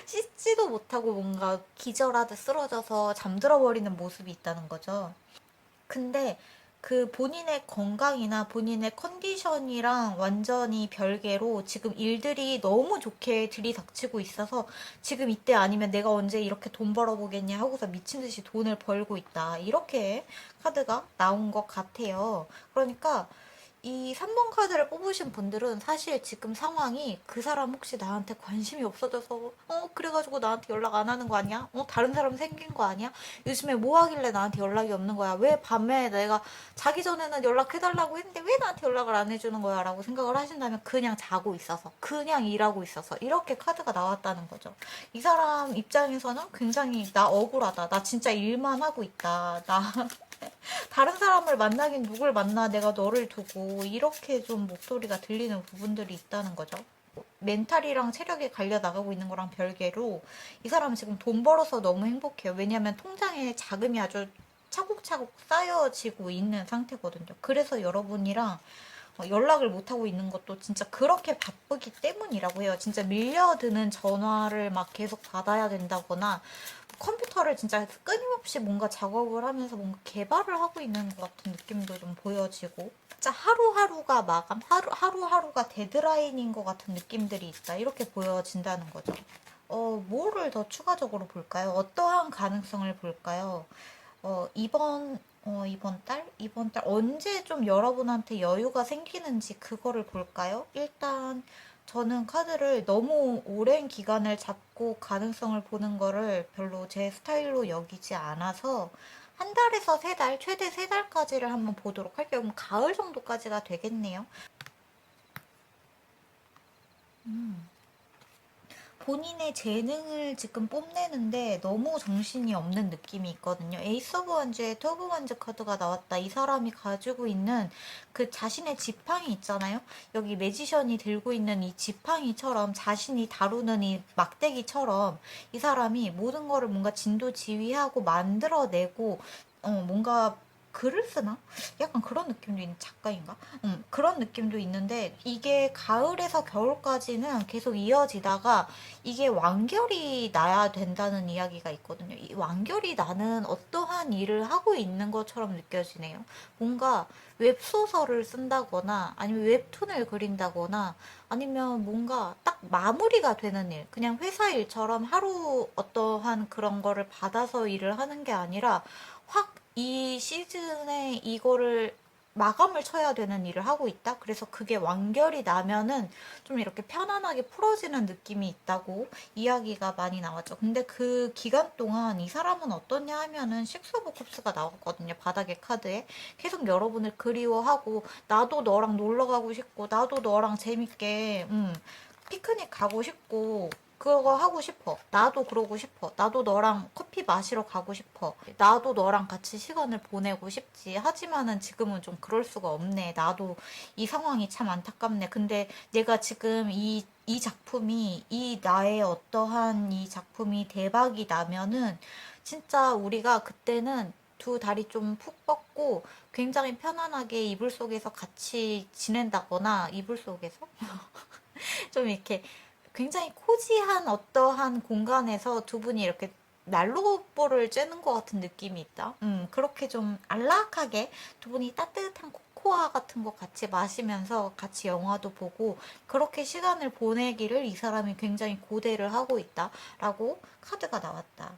씻지도 못하고 뭔가 기절하듯 쓰러져서 잠들어 버리는 모습이 있다는 거죠. 근데 그 본인의 건강이나 본인의 컨디션이랑 완전히 별개로 지금 일들이 너무 좋게 들이닥치고 있어서 지금 이때 아니면 내가 언제 이렇게 돈 벌어보겠냐 하고서 미친 듯이 돈을 벌고 있다. 이렇게 카드가 나온 것 같아요. 그러니까 이 3번 카드를 뽑으신 분들은 사실 지금 상황이 그 사람 혹시 나한테 관심이 없어져서 그래가지고 나한테 연락 안 하는 거 아니야? 다른 사람 생긴 거 아니야? 요즘에 뭐 하길래 나한테 연락이 없는 거야? 왜 밤에 내가 자기 전에는 연락해달라고 했는데 왜 나한테 연락을 안 해주는 거야? 라고 생각을 하신다면 그냥 자고 있어서 그냥 일하고 있어서 이렇게 카드가 나왔다는 거죠. 이 사람 입장에서는 굉장히 나 억울하다. 나 진짜 일만 하고 있다. 나 다른 사람을 만나긴 누굴 만나 내가 너를 두고 이렇게 좀 목소리가 들리는 부분들이 있다는 거죠. 멘탈이랑 체력이 갈려 나가고 있는 거랑 별개로 이 사람은 지금 돈 벌어서 너무 행복해요. 왜냐하면 통장에 자금이 아주 차곡차곡 쌓여지고 있는 상태거든요. 그래서 여러분이랑 연락을 못하고 있는 것도 진짜 그렇게 바쁘기 때문이라고 해요. 진짜 밀려드는 전화를 막 계속 받아야 된다거나 컴퓨터를 진짜 끊임없이 뭔가 작업을 하면서 뭔가 개발을 하고 있는 것 같은 느낌도 좀 보여지고 진짜 하루하루가 마감, 하루하루가 데드라인인 것 같은 느낌들이 있다. 이렇게 보여진다는 거죠. 뭐를 더 추가적으로 볼까요? 어떠한 가능성을 볼까요? 이번 달 언제 좀 여러분한테 여유가 생기는지 그거를 볼까요? 일단 저는 카드를 너무 오랜 기간을 잡고 가능성을 보는 거를 별로 제 스타일로 여기지 않아서 한 달에서 세 달, 최대 세 달까지를 한번 보도록 할게요. 그럼 가을 정도까지가 되겠네요. 본인의 재능을 지금 뽐내는데 너무 정신이 없는 느낌이 있거든요. 에이스 오브 원즈에 투 오브 원즈 카드가 나왔다. 이 사람이 가지고 있는 그 자신의 지팡이 있잖아요. 여기 매지션이 들고 있는 이 지팡이처럼 자신이 다루는 이 막대기처럼 이 사람이 모든 거를 뭔가 진도지휘하고 만들어내고 뭔가 글을 쓰나? 약간 그런 느낌도 있는 작가인가? 그런 느낌도 있는데 이게 가을에서 겨울까지는 계속 이어지다가 이게 완결이 나야 된다는 이야기가 있거든요. 이 완결이 나는 어떠한 일을 하고 있는 것처럼 느껴지네요. 뭔가 웹소설을 쓴다거나 아니면 웹툰을 그린다거나 아니면 뭔가 딱 마무리가 되는 일, 그냥 회사 일처럼 하루 어떠한 그런 거를 받아서 일을 하는 게 아니라 확 이 시즌에 이거를 마감을 쳐야 되는 일을 하고 있다? 그래서 그게 완결이 나면은 좀 이렇게 편안하게 풀어지는 느낌이 있다고 이야기가 많이 나왔죠. 근데 그 기간 동안 이 사람은 어떠냐 하면은 식스오브컵스가 나왔거든요. 바닥의 카드에. 계속 여러분을 그리워하고 나도 너랑 놀러 가고 싶고 나도 너랑 재밌게 피크닉 가고 싶고 그거 하고 싶어. 나도 그러고 싶어. 나도 너랑 커피 마시러 가고 싶어. 나도 너랑 같이 시간을 보내고 싶지. 하지만은 지금은 좀 그럴 수가 없네. 나도 이 상황이 참 안타깝네. 근데 내가 지금 이 작품이, 이 나의 어떠한 이 작품이 대박이 나면은 진짜 우리가 그때는 두 다리 좀 푹 뻗고 굉장히 편안하게 이불 속에서 같이 지낸다거나, 이불 속에서? 좀 이렇게 굉장히 코지한 어떠한 공간에서 두 분이 이렇게 난로볼을 쬐는 것 같은 느낌이 있다. 그렇게 좀 안락하게 두 분이 따뜻한 코코아 같은 거 같이 마시면서 같이 영화도 보고 그렇게 시간을 보내기를 이 사람이 굉장히 고대를 하고 있다라고 카드가 나왔다.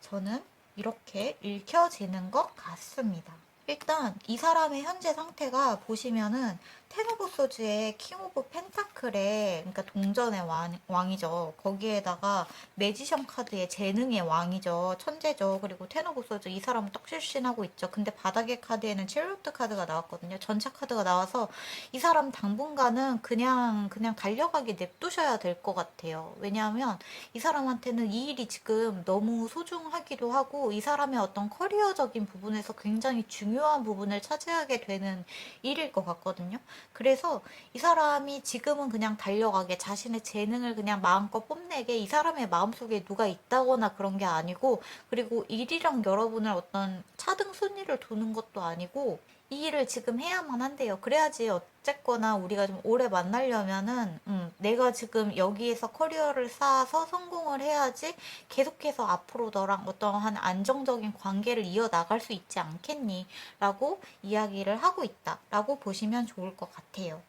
저는 이렇게 읽혀지는 것 같습니다. 일단 이 사람의 현재 상태가 보시면은 텐 오브 소즈의 킹 오브 펜타클의 그러니까 동전의 왕이죠. 거기에다가 매지션 카드의 재능의 왕이죠. 천재죠. 그리고 텐 오브 소즈 이 사람은 떡실신하고 있죠. 근데 바닥의 카드에는 첼로트 카드가 나왔거든요. 전차 카드가 나와서 이 사람 당분간은 그냥 달려가게 냅두셔야 될 것 같아요. 왜냐하면 이 사람한테는 이 일이 지금 너무 소중하기도 하고 이 사람의 어떤 커리어적인 부분에서 굉장히 중요한 부분을 차지하게 되는 일일 것 같거든요. 그래서 이 사람이 지금은 그냥 달려가게 자신의 재능을 그냥 마음껏 뽐내게 이 사람의 마음속에 누가 있다거나 그런 게 아니고 그리고 일이랑 여러분을 어떤 차등 순위를 두는 것도 아니고 이 일을 지금 해야만 한대요. 그래야지 어쨌거나 우리가 좀 오래 만나려면은 내가 지금 여기에서 커리어를 쌓아서 성공을 해야지 계속해서 앞으로 너랑 어떠한 안정적인 관계를 이어나갈 수 있지 않겠니? 라고 이야기를 하고 있다. 라고 보시면 좋을 것 같아요.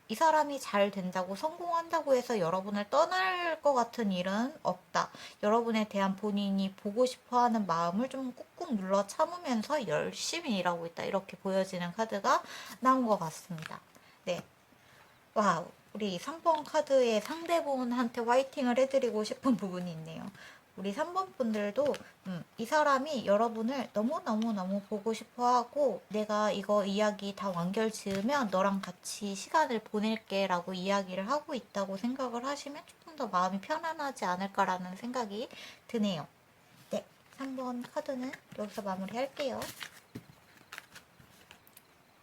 이 사람이 잘 된다고 성공한다고 해서 여러분을 떠날 것 같은 일은 없다. 여러분에 대한 본인이 보고 싶어 하는 마음을 좀 꾹꾹 눌러 참으면서 열심히 일하고 있다. 이렇게 보여지는 카드가 나온 것 같습니다. 네. 와우. 우리 3번 카드의 상대분한테 화이팅을 해드리고 싶은 부분이 있네요. 우리 3번 분들도 이 사람이 여러분을 너무너무너무 보고 싶어 하고 내가 이거 이야기 다 완결 지으면 너랑 같이 시간을 보낼게 라고 이야기를 하고 있다고 생각을 하시면 조금 더 마음이 편안하지 않을까라는 생각이 드네요. 네, 3번 카드는 여기서 마무리할게요.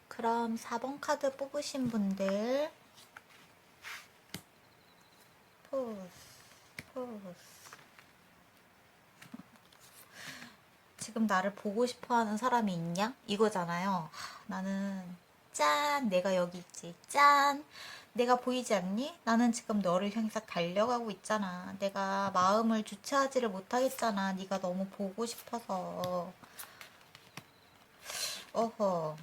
그럼 4번 카드 뽑으신 분들 포스. 지금 나를 보고 싶어 하는 사람이 있냐? 이거잖아요. 나는 짠! 내가 여기 있지. 짠! 내가 보이지 않니? 나는 지금 너를 향해서 달려가고 있잖아. 내가 마음을 주체하지를 못하겠잖아. 네가 너무 보고 싶어서. 어허.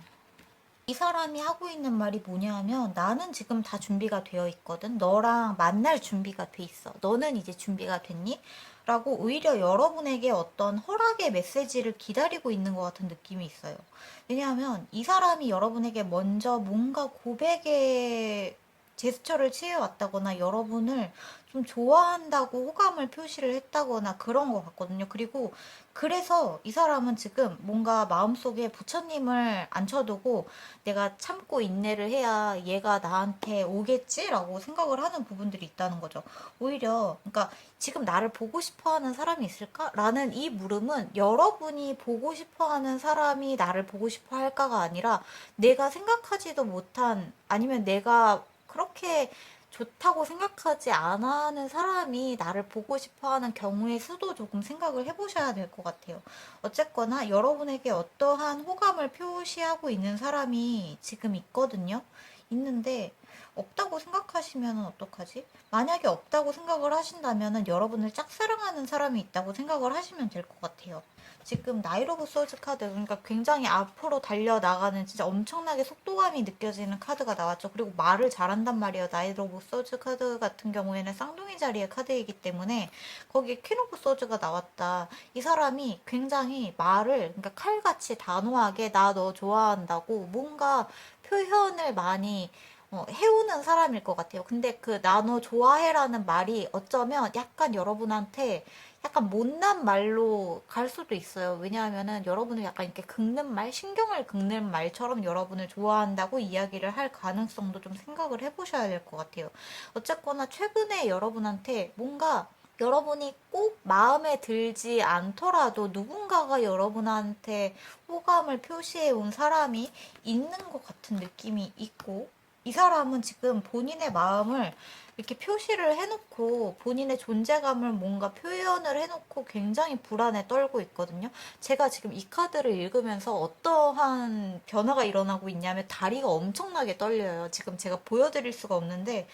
이 사람이 하고 있는 말이 뭐냐 하면 나는 지금 다 준비가 되어 있거든. 너랑 만날 준비가 돼 있어. 너는 이제 준비가 됐니? 라고 오히려 여러분에게 어떤 허락의 메시지를 기다리고 있는 것 같은 느낌이 있어요. 왜냐하면 이 사람이 여러분에게 먼저 뭔가 고백의 제스처를 취해왔다거나 여러분을 좀 좋아한다고 호감을 표시를 했다거나 그런 것 같거든요. 그리고 그래서 이 사람은 지금 뭔가 마음속에 부처님을 앉혀두고 내가 참고 인내를 해야 얘가 나한테 오겠지라고 생각을 하는 부분들이 있다는 거죠. 오히려 그러니까 지금 나를 보고 싶어 하는 사람이 있을까? 라는 이 물음은 여러분이 보고 싶어 하는 사람이 나를 보고 싶어 할까가 아니라 내가 생각하지도 못한 아니면 내가 그렇게 좋다고 생각하지 않아 하는 사람이 나를 보고 싶어 하는 경우의 수도 조금 생각을 해보셔야 될 것 같아요. 어쨌거나 여러분에게 어떠한 호감을 표시하고 있는 사람이 지금 있거든요. 있는데 없다고 생각하시면 어떡하지? 만약에 없다고 생각을 하신다면 여러분을 짝사랑하는 사람이 있다고 생각을 하시면 될 것 같아요. 지금 나이트 오브 소즈 카드, 그러니까 굉장히 앞으로 달려나가는 진짜 엄청나게 속도감이 느껴지는 카드가 나왔죠. 그리고 말을 잘한단 말이에요. 나이트 오브 소즈 카드 같은 경우에는 쌍둥이 자리의 카드이기 때문에 거기에 퀸 오브 소즈가 나왔다. 이 사람이 굉장히 말을, 그러니까 칼같이 단호하게 나 너 좋아한다고 뭔가 표현을 많이 해오는 사람일 것 같아요. 근데 그 나 너 좋아해라는 말이 어쩌면 약간 여러분한테 약간 못난 말로 갈 수도 있어요. 왜냐하면은 여러분을 약간 이렇게 긁는 말, 신경을 긁는 말처럼 여러분을 좋아한다고 이야기를 할 가능성도 좀 생각을 해보셔야 될 것 같아요. 어쨌거나 최근에 여러분한테 뭔가 여러분이 꼭 마음에 들지 않더라도 누군가가 여러분한테 호감을 표시해 온 사람이 있는 것 같은 느낌이 있고, 이 사람은 지금 본인의 마음을 이렇게 표시를 해놓고 본인의 존재감을 뭔가 표현을 해놓고 굉장히 불안에 떨고 있거든요. 제가 지금 이 카드를 읽으면서 어떠한 변화가 일어나고 있냐면 다리가 엄청나게 떨려요. 지금 제가 보여드릴 수가 없는데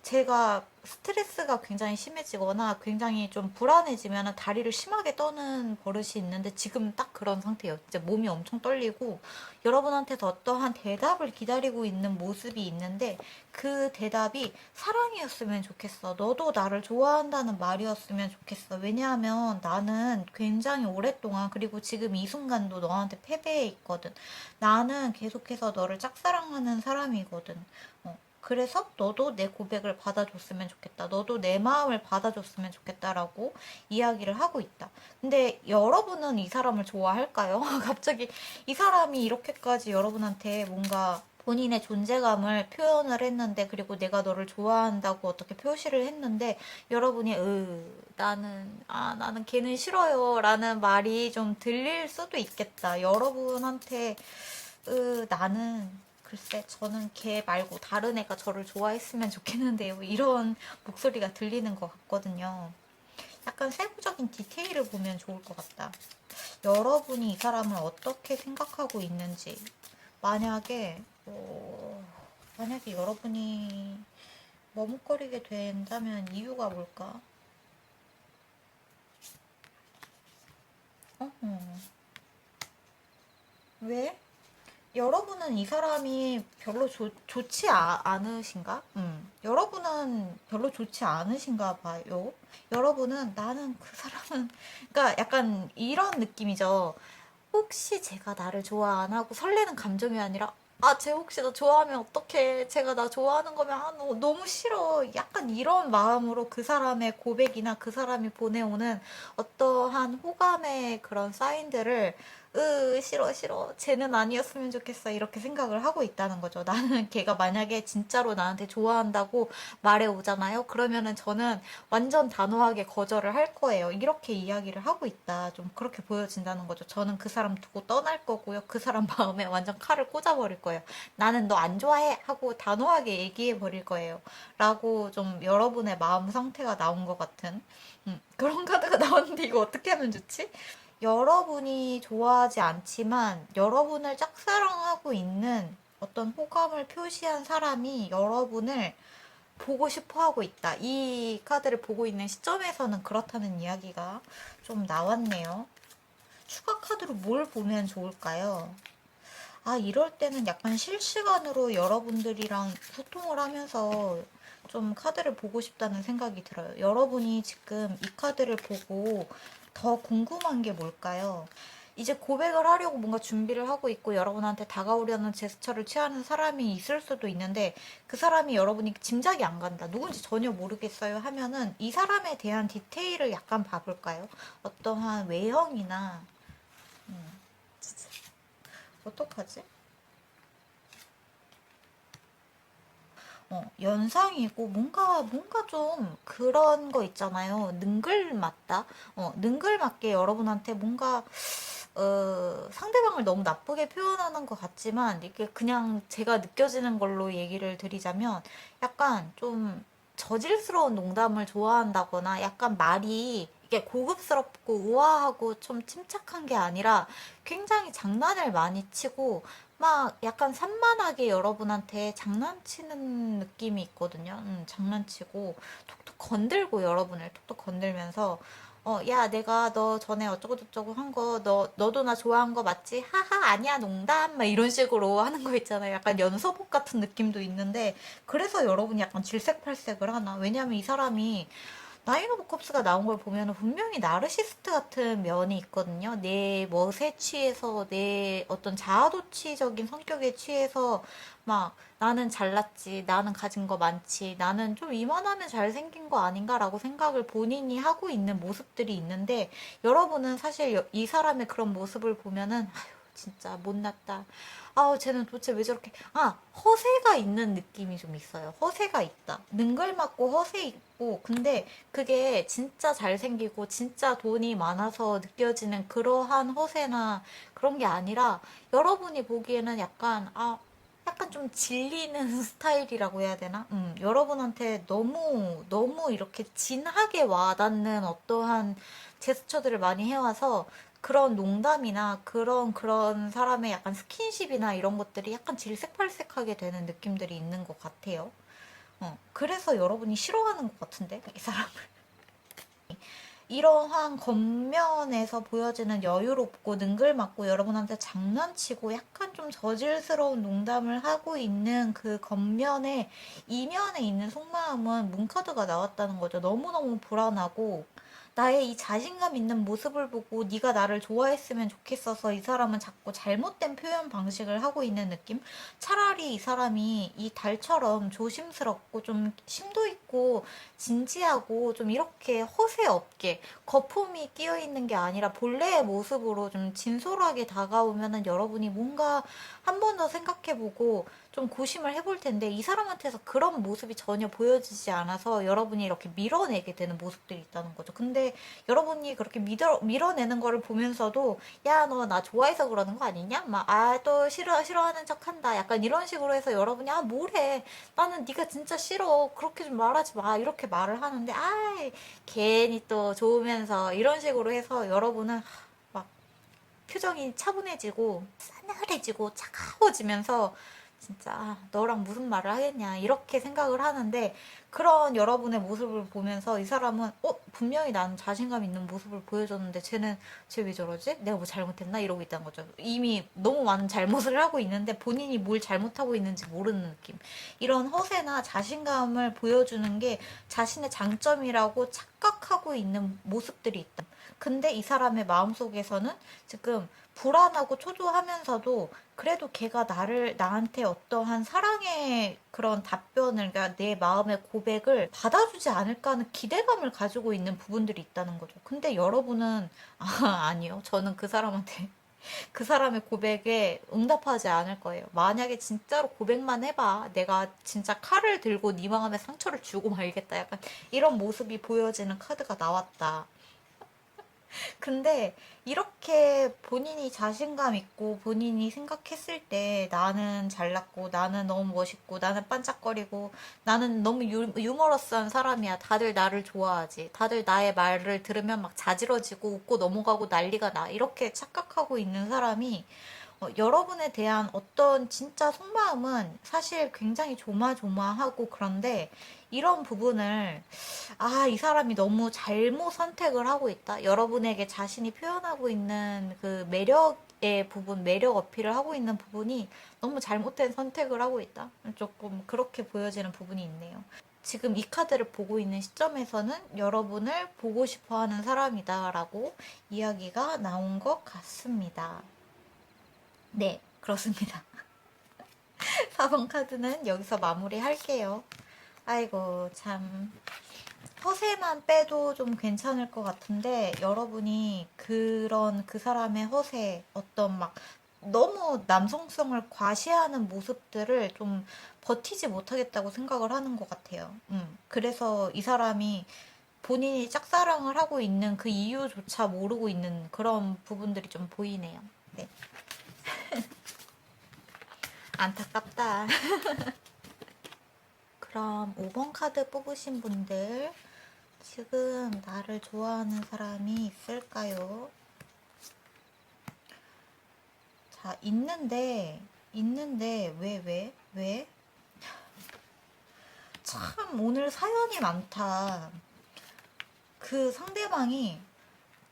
제가 스트레스가 굉장히 심해지거나 굉장히 좀 불안해지면 다리를 심하게 떠는 버릇이 있는데 지금 딱 그런 상태예요. 이제 몸이 엄청 떨리고 여러분한테서 어떠한 대답을 기다리고 있는 모습이 있는데 그 대답이 사랑이었으면 좋겠어. 너도 나를 좋아한다는 말이었으면 좋겠어. 왜냐하면 나는 굉장히 오랫동안 그리고 지금 이 순간도 너한테 패배해 있거든. 나는 계속해서 너를 짝사랑하는 사람이거든. 그래서 너도 내 고백을 받아줬으면 좋겠다. 너도 내 마음을 받아줬으면 좋겠다라고 이야기를 하고 있다. 근데 여러분은 이 사람을 좋아할까요? 갑자기 이 사람이 이렇게까지 여러분한테 뭔가 본인의 존재감을 표현을 했는데 그리고 내가 너를 좋아한다고 어떻게 표시를 했는데 여러분이 나는 걔는 싫어요 라는 말이 좀 들릴 수도 있겠다. 여러분한테 나는 글쎄 저는 걔 말고 다른 애가 저를 좋아했으면 좋겠는데요. 이런 목소리가 들리는 것 같거든요. 약간 세부적인 디테일을 보면 좋을 것 같다. 여러분이 이 사람을 어떻게 생각하고 있는지 만약에 여러분이 머뭇거리게 된다면 이유가 뭘까? 왜? 여러분은 이 사람이 별로 좋지 않으신가? 여러분은 별로 좋지 않으신가 봐요. 여러분은 나는 그 사람은, 그러니까 약간 이런 느낌이죠. 혹시 제가 나를 좋아 안 하고 설레는 감정이 아니라, 쟤 혹시 나 좋아하면 어떡해. 제가 나 좋아하는 거면, 너무 싫어. 약간 이런 마음으로 그 사람의 고백이나 그 사람이 보내오는 어떠한 호감의 그런 사인들을 싫어, 싫어. 쟤는 아니었으면 좋겠어. 이렇게 생각을 하고 있다는 거죠. 나는 걔가 만약에 진짜로 나한테 좋아한다고 말해 오잖아요. 그러면은 저는 완전 단호하게 거절을 할 거예요. 이렇게 이야기를 하고 있다. 좀 그렇게 보여진다는 거죠. 저는 그 사람 두고 떠날 거고요. 그 사람 마음에 완전 칼을 꽂아버릴 거예요. 나는 너 안 좋아해. 하고 단호하게 얘기해 버릴 거예요. 라고 좀 여러분의 마음 상태가 나온 것 같은 그런 카드가 나왔는데 이거 어떻게 하면 좋지? 여러분이 좋아하지 않지만 여러분을 짝사랑하고 있는 어떤 호감을 표시한 사람이 여러분을 보고 싶어 하고 있다. 이 카드를 보고 있는 시점에서는 그렇다는 이야기가 좀 나왔네요. 추가 카드로 뭘 보면 좋을까요? 이럴 때는 약간 실시간으로 여러분들이랑 소통을 하면서 좀 카드를 보고 싶다는 생각이 들어요. 여러분이 지금 이 카드를 보고 더 궁금한 게 뭘까요? 이제 고백을 하려고 뭔가 준비를 하고 있고 여러분한테 다가오려는 제스처를 취하는 사람이 있을 수도 있는데 그 사람이 여러분이 짐작이 안 간다. 누군지 전혀 모르겠어요 하면은 이 사람에 대한 디테일을 약간 봐볼까요? 어떠한 외형이나 어떡하지? 연상이고 뭔가 좀 그런 거 있잖아요. 능글맞다. 능글맞게 여러분한테 뭔가 상대방을 너무 나쁘게 표현하는 것 같지만 이게 그냥 제가 느껴지는 걸로 얘기를 드리자면 약간 좀 저질스러운 농담을 좋아한다거나 약간 말이 이게 고급스럽고 우아하고 좀 침착한 게 아니라 굉장히 장난을 많이 치고 막 약간 산만하게 여러분한테 장난치는 느낌이 있거든요. 장난치고 톡톡 건들고 여러분을 톡톡 건들면서 야, 내가 너 전에 어쩌고저쩌고 한 거, 너도 나 좋아한 거 맞지? 하하, 아니야, 농담. 막 이런 식으로 하는 거 있잖아요. 약간 연서복 같은 느낌도 있는데, 그래서 여러분이 약간 질색팔색을 하나? 왜냐면 이 사람이 나인 오브 컵스가 나온 걸 보면 분명히 나르시스트 같은 면이 있거든요. 내 멋에 취해서 내 어떤 자아도취적인 성격에 취해서 막 나는 잘났지, 나는 가진 거 많지, 나는 좀 이만하면 잘생긴 거 아닌가라고 생각을 본인이 하고 있는 모습들이 있는데 여러분은 사실 이 사람의 그런 모습을 보면은 아휴 진짜 못났다. 아우 쟤는 도대체 왜 저렇게 허세가 있는 느낌이 좀 있어요. 허세가 있다. 능글맞고 허세 있고 근데 그게 진짜 잘생기고 진짜 돈이 많아서 느껴지는 그러한 허세나 그런 게 아니라 여러분이 보기에는 약간 좀 질리는 스타일이라고 해야 되나? 여러분한테 너무 이렇게 진하게 와닿는 어떠한 제스처들을 많이 해와서 그런 농담이나 그런 사람의 약간 스킨십이나 이런 것들이 약간 질색팔색하게 되는 느낌들이 있는 것 같아요. 그래서 여러분이 싫어하는 것 같은데, 이 사람을. 이러한 겉면에서 보여지는 여유롭고 능글맞고 여러분한테 장난치고 약간 좀 저질스러운 농담을 하고 있는 그 겉면에 이면에 있는 속마음은 문카드가 나왔다는 거죠. 너무너무 불안하고 나의 이 자신감 있는 모습을 보고 네가 나를 좋아했으면 좋겠어서 이 사람은 자꾸 잘못된 표현 방식을 하고 있는 느낌? 차라리 이 사람이 이 달처럼 조심스럽고 좀 심도 있고 진지하고 좀 이렇게 허세 없게 거품이 끼어 있는 게 아니라 본래의 모습으로 좀 진솔하게 다가오면은 여러분이 뭔가 한 번 더 생각해보고 좀 고심을 해볼 텐데 이 사람한테서 그런 모습이 전혀 보여지지 않아서 여러분이 이렇게 밀어내게 되는 모습들이 있다는 거죠. 근데 여러분이 그렇게 밀어내는 거를 보면서도 야, 너 나 좋아해서 그러는 거 아니냐? 막, 또 싫어하는 척 한다. 약간 이런 식으로 해서 여러분이 뭐래. 나는 네가 진짜 싫어. 그렇게 좀 말하지 마. 이렇게 말을 하는데, 괜히 또 좋으면서 이런 식으로 해서 여러분은 막 표정이 차분해지고 싸늘해지고 차가워지면서 진짜 너랑 무슨 말을 하겠냐 이렇게 생각을 하는데 그런 여러분의 모습을 보면서 이 사람은 분명히 나는 자신감 있는 모습을 보여줬는데 쟤 왜 저러지? 내가 뭐 잘못했나? 이러고 있다는 거죠. 이미 너무 많은 잘못을 하고 있는데 본인이 뭘 잘못하고 있는지 모르는 느낌. 이런 허세나 자신감을 보여주는 게 자신의 장점이라고 착각하고 있는 모습들이 있다. 근데 이 사람의 마음속에서는 지금 불안하고 초조하면서도 그래도 걔가 나한테 어떠한 사랑의 그런 답변을, 그러니까 내 마음의 고백을 받아주지 않을까 하는 기대감을 가지고 있는 부분들이 있다는 거죠. 근데 여러분은, 아니요. 저는 그 사람한테, 그 사람의 고백에 응답하지 않을 거예요. 만약에 진짜로 고백만 해봐. 내가 진짜 칼을 들고 네 마음에 상처를 주고 말겠다. 약간 이런 모습이 보여지는 카드가 나왔다. 근데 이렇게 본인이 자신감 있고 본인이 생각했을 때 나는 잘났고 나는 너무 멋있고 나는 반짝거리고 나는 너무 유머러스한 사람이야. 다들 나를 좋아하지. 다들 나의 말을 들으면 막 자지러지고 웃고 넘어가고 난리가 나. 이렇게 착각하고 있는 사람이 여러분에 대한 어떤 진짜 속마음은 사실 굉장히 조마조마하고 그런데 이런 부분을 이 사람이 너무 잘못 선택을 하고 있다. 여러분에게 자신이 표현하고 있는 그 매력의 부분, 매력 어필을 하고 있는 부분이 너무 잘못된 선택을 하고 있다. 조금 그렇게 보여지는 부분이 있네요. 지금 이 카드를 보고 있는 시점에서는 여러분을 보고 싶어 하는 사람이다라고 이야기가 나온 것 같습니다. 네, 그렇습니다. 4번 카드는 여기서 마무리할게요. 아이고, 참. 허세만 빼도 좀 괜찮을 것 같은데, 여러분이 그 사람의 허세, 어떤 막, 너무 남성성을 과시하는 모습들을 좀 버티지 못하겠다고 생각을 하는 것 같아요. 그래서 이 사람이 본인이 짝사랑을 하고 있는 그 이유조차 모르고 있는 그런 부분들이 좀 보이네요. 네. 안타깝다. 그럼 5번 카드 뽑으신 분들 지금 나를 좋아하는 사람이 있을까요? 자, 있는데 왜? 참 오늘 사연이 많다. 그 상대방이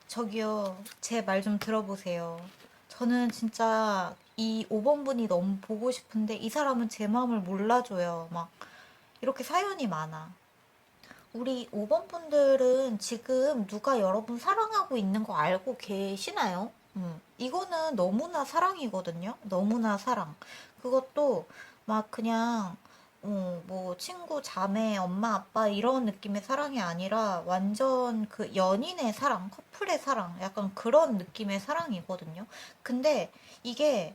저기요, 제 말 좀 들어보세요. 저는 진짜 이 5번 분이 너무 보고 싶은데 이 사람은 제 마음을 몰라줘요. 막 이렇게 사연이 많아. 우리 5번 분들은 지금 누가 여러분 사랑하고 있는 거 알고 계시나요? 이거는 너무나 사랑이거든요. 너무나 사랑. 그것도 막 그냥 뭐 친구, 자매, 엄마, 아빠 이런 느낌의 사랑이 아니라 완전 그 연인의 사랑, 커플의 사랑, 약간 그런 느낌의 사랑이거든요. 근데 이게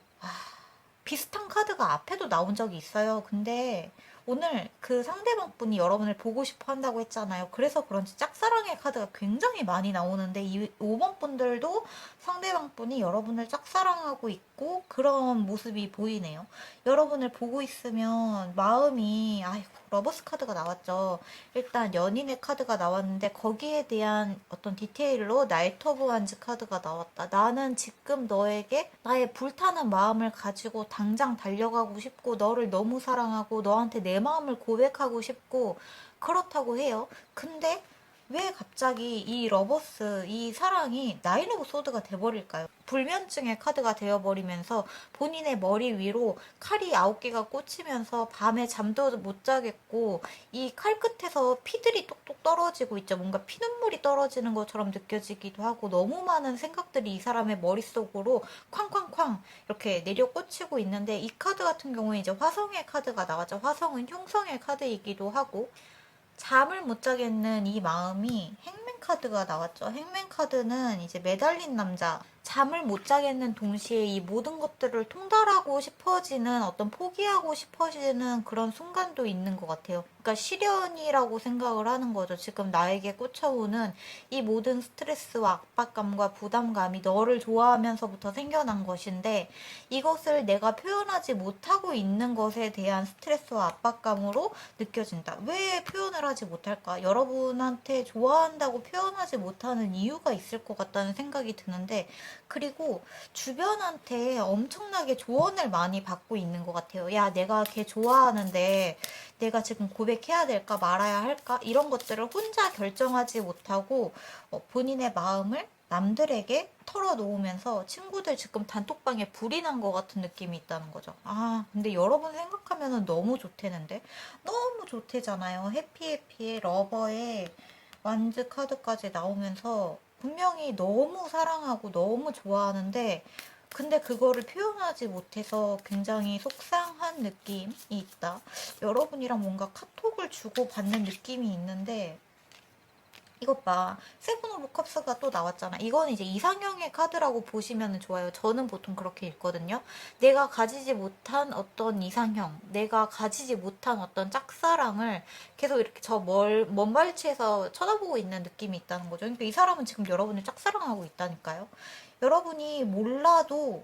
비슷한 카드가 앞에도 나온 적이 있어요. 근데 오늘 그 상대방 분이 여러분을 보고 싶어 한다고 했잖아요. 그래서 그런지 짝사랑의 카드가 굉장히 많이 나오는데 이 5번 분들도 상대방 분이 여러분을 짝사랑하고 있고 그런 모습이 보이네요. 여러분을 보고 있으면 마음이 아이고 러버스 카드가 나왔죠. 일단 연인의 카드가 나왔는데 거기에 대한 어떤 디테일로 나이트 오브 완즈 카드가 나왔다. 나는 지금 너에게 나의 불타는 마음을 가지고 당장 달려가고 싶고 너를 너무 사랑하고 너한테 내 마음을 고백하고 싶고 그렇다고 해요. 근데 왜 갑자기 이 러버스, 이 사랑이 나인 오브 소드가 돼버릴까요? 불면증의 카드가 되어버리면서 본인의 머리 위로 칼이 9개가 꽂히면서 밤에 잠도 못 자겠고 이 칼끝에서 피들이 똑똑 떨어지고 있죠. 뭔가 피눈물이 떨어지는 것처럼 느껴지기도 하고 너무 많은 생각들이 이 사람의 머릿속으로 쾅쾅쾅 이렇게 내려 꽂히고 있는데 이 카드 같은 경우에 이제 화성의 카드가 나왔죠. 화성은 흉성의 카드이기도 하고 잠을 못 자겠는 이 마음이 행맨 카드가 나왔죠. 행맨 카드는 이제 매달린 남자. 잠을 못 자겠는 동시에 이 모든 것들을 통달하고 싶어지는 어떤 포기하고 싶어지는 그런 순간도 있는 것 같아요. 그러니까 시련이라고 생각을 하는 거죠. 지금 나에게 꽂혀오는 이 모든 스트레스와 압박감과 부담감이 너를 좋아하면서부터 생겨난 것인데 이것을 내가 표현하지 못하고 있는 것에 대한 스트레스와 압박감으로 느껴진다. 왜 표현을 하지 못할까? 여러분한테 좋아한다고 표현하지 못하는 이유가 있을 것 같다는 생각이 드는데 그리고 주변한테 엄청나게 조언을 많이 받고 있는 것 같아요. 야, 내가 걔 좋아하는데 내가 지금 고백해야 될까 말아야 할까? 이런 것들을 혼자 결정하지 못하고 본인의 마음을 남들에게 털어놓으면서 친구들 지금 단톡방에 불이 난 것 같은 느낌이 있다는 거죠. 아, 근데 여러분 생각하면은 너무 좋대는데? 너무 좋대잖아요. 해피해피의 러버의 완즈 카드까지 나오면서 분명히 너무 사랑하고 너무 좋아하는데 근데 그거를 표현하지 못해서 굉장히 속상한 느낌이 있다. 여러분이랑 뭔가 카톡을 주고받는 느낌이 있는데 이것 봐. 세븐 오브 컵스가 또 나왔잖아. 이건 이제 이상형의 카드라고 보시면 좋아요. 저는 보통 그렇게 읽거든요. 내가 가지지 못한 어떤 이상형, 내가 가지지 못한 어떤 짝사랑을 계속 이렇게 먼 발치에서 쳐다보고 있는 느낌이 있다는 거죠. 그러니까 이 사람은 지금 여러분을 짝사랑하고 있다니까요. 여러분이 몰라도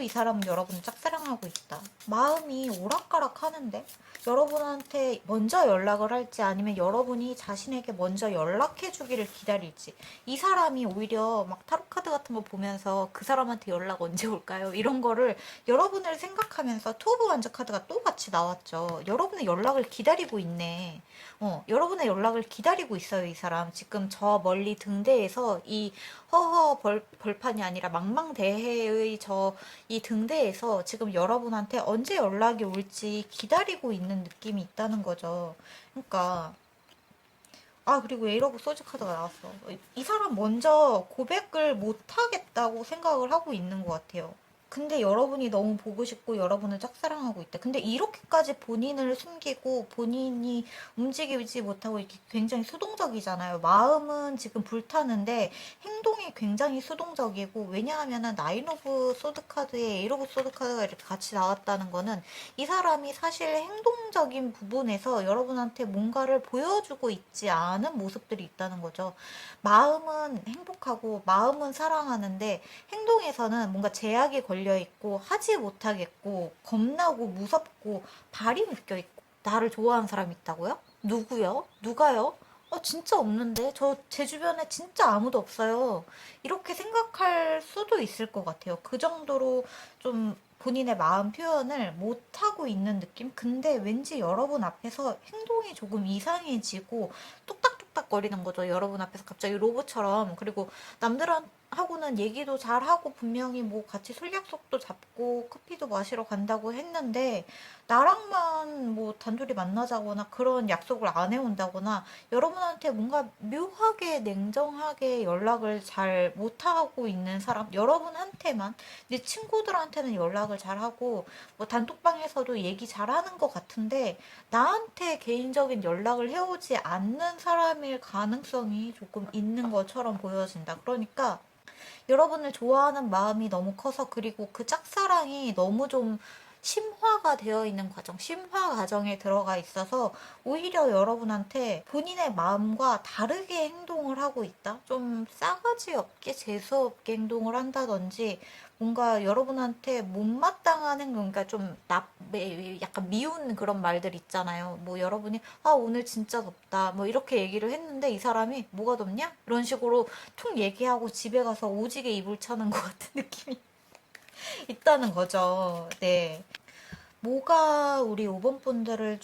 이 사람은 여러분을 짝사랑하고 있다. 마음이 오락가락 하는데 여러분한테 먼저 연락을 할지 아니면 여러분이 자신에게 먼저 연락해 주기를 기다릴지 이 사람이 오히려 막 타로카드 같은 거 보면서 그 사람한테 연락 언제 올까요? 이런 거를 여러분을 생각하면서 투 오브 완즈 카드가 또 같이 나왔죠. 여러분의 연락을 기다리고 있네. 여러분의 연락을 기다리고 있어요, 이 사람. 지금 저 멀리 등대에서 이 허허 벌판이 아니라 망망대해의 저 이 등대에서 지금 여러분한테 언제 연락이 올지 기다리고 있는 느낌이 있다는 거죠. 그러니까 그리고 에이러 오브 소즈 카드가 나왔어. 이 사람 먼저 고백을 못 하겠다고 생각을 하고 있는 것 같아요. 근데 여러분이 너무 보고 싶고 여러분을 짝사랑하고 있다. 근데 이렇게까지 본인을 숨기고 본인이 움직이지 못하고 이렇게 굉장히 수동적이잖아요. 마음은 지금 불타는데 행동이 굉장히 수동적이고, 왜냐하면은 나인 오브 소드 카드에 에이트 오브 소드 카드가 이렇게 같이 나왔다는 거는 이 사람이 사실 행동적인 부분에서 여러분한테 뭔가를 보여주고 있지 않은 모습들이 있다는 거죠. 마음은 행복하고 마음은 사랑하는데 행동에서는 뭔가 제약이 걸려 있고 하지 못하겠고 겁나고 무섭고 발이 묶여 있고. 나를 좋아하는 사람이 있다고요? 누구요? 누가요? 진짜 없는데? 제 주변에 진짜 아무도 없어요. 이렇게 생각할 수도 있을 것 같아요. 그 정도로 좀 본인의 마음 표현을 못하고 있는 느낌? 근데 왠지 여러분 앞에서 행동이 조금 이상해지고 뚝딱뚝딱거리는 거죠. 여러분 앞에서 갑자기 로봇처럼. 그리고 남들하고는 얘기도 잘하고 분명히 뭐 같이 술 약속도 잡고 커피도 마시러 간다고 했는데 나랑만 뭐 단둘이 만나자거나 그런 약속을 안 해온다거나 여러분한테 뭔가 묘하게 냉정하게 연락을 잘 못하고 있는 사람, 여러분한테만, 내 친구들한테는 연락을 잘하고 뭐 단톡방에서도 얘기 잘하는 것 같은데 나한테 개인적인 연락을 해오지 않는 사람일 가능성이 조금 있는 것처럼 보여진다. 그러니까 여러분을 좋아하는 마음이 너무 커서, 그리고 그 짝사랑이 너무 좀 심화가 되어 있는 과정, 심화 과정에 들어가 있어서 오히려 여러분한테 본인의 마음과 다르게 행동을 하고 있다? 좀 싸가지 없게, 재수 없게 행동을 한다든지, 뭔가 여러분한테 못마땅한 행동, 그러니까 좀 약간 미운 그런 말들 있잖아요. 뭐 여러분이 오늘 진짜 덥다 뭐 이렇게 얘기를 했는데 이 사람이 뭐가 덥냐? 이런 식으로 툭 얘기하고 집에 가서 오지게 이불 차는 것 같은 느낌이 있다는 거죠. 네. 뭐가 우리 5번 분들을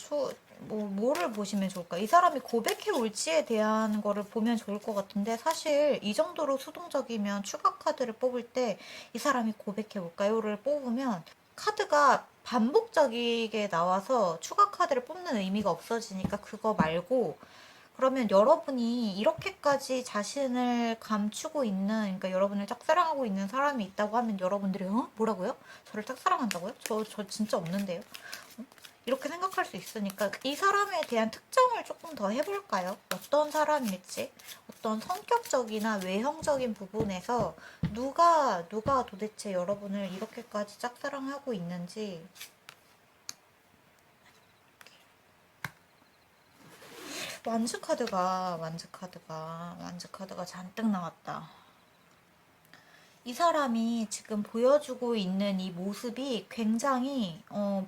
뭐를 보시면 좋을까? 이 사람이 고백해 올지에 대한 거를 보면 좋을 것 같은데, 사실 이 정도로 수동적이면 추가 카드를 뽑을 때 이 사람이 고백해 올까요?를 뽑으면 카드가 반복적이게 나와서 추가 카드를 뽑는 의미가 없어지니까 그거 말고, 그러면 여러분이 이렇게까지 자신을 감추고 있는, 그러니까 여러분을 짝사랑하고 있는 사람이 있다고 하면 여러분들이 뭐라고요? 저를 짝사랑한다고요? 저 진짜 없는데요? 이렇게 생각할 수 있으니까 이 사람에 대한 특정을 조금 더 해볼까요? 어떤 사람일지, 어떤 성격적이나 외형적인 부분에서 누가 도대체 여러분을 이렇게까지 짝사랑하고 있는지. 완즈 카드가 잔뜩 나왔다. 이 사람이 지금 보여주고 있는 이 모습이 굉장히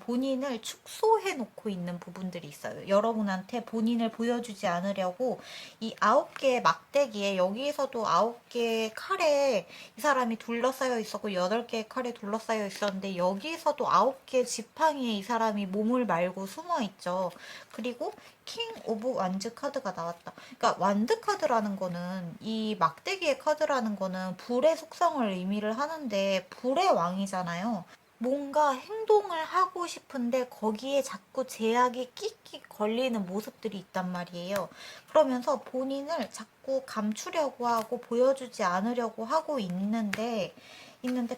본인을 축소해 놓고 있는 부분들이 있어요. 여러분한테 본인을 보여주지 않으려고 이 9개의 막대기에, 여기에서도 9개의 칼에 이 사람이 둘러싸여 있었고 8개의 칼에 둘러싸여 있었는데 여기에서도 9개의 지팡이에 이 사람이 몸을 말고 숨어 있죠. 그리고 킹 오브 완즈 카드가 나왔다. 그러니까 완드 카드라는 거는, 이 막대기의 카드라는 거는 불의 속성을 의미를 하는데 불의 왕이잖아요. 뭔가 행동을 하고 싶은데 거기에 자꾸 제약이 끽끽 걸리는 모습들이 있단 말이에요. 그러면서 본인을 자꾸 감추려고 하고 보여주지 않으려고 하고 있는데,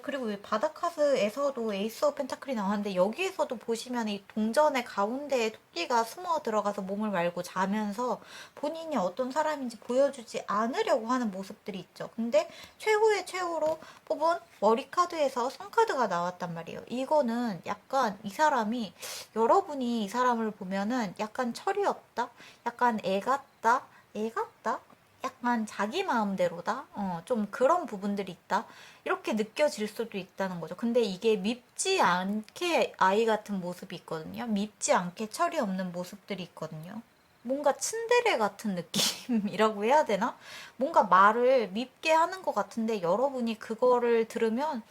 그리고 이 바다카스에서도 에이스 오브 펜타클이 나왔는데 여기에서도 보시면 이 동전의 가운데에 토끼가 숨어 들어가서 몸을 말고 자면서 본인이 어떤 사람인지 보여주지 않으려고 하는 모습들이 있죠. 근데 최후의 최후로 뽑은 머리카드에서 son카드가 나왔단 말이에요. 이거는 약간 이 사람이, 여러분이 이 사람을 보면은 약간 철이 없다? 약간 애 같다? 약간 자기 마음대로다? 좀 그런 부분들이 있다? 이렇게 느껴질 수도 있다는 거죠. 근데 이게 밉지 않게 아이 같은 모습이 있거든요. 밉지 않게 철이 없는 모습들이 있거든요. 뭔가 츤데레 같은 느낌이라고 해야 되나? 뭔가 말을 밉게 하는 것 같은데 여러분이 그거를 들으면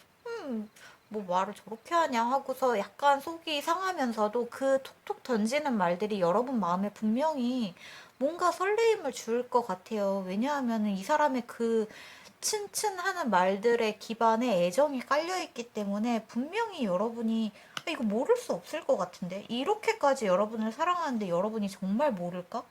뭐 말을 저렇게 하냐 하고서 약간 속이 상하면서도 그 툭툭 던지는 말들이 여러분 마음에 분명히 뭔가 설레임을 줄 것 같아요. 왜냐하면 이 사람의 그 츤츤하는 말들의 기반에 애정이 깔려있기 때문에 분명히 여러분이 이거 모를 수 없을 것 같은데, 이렇게까지 여러분을 사랑하는데 여러분이 정말 모를까?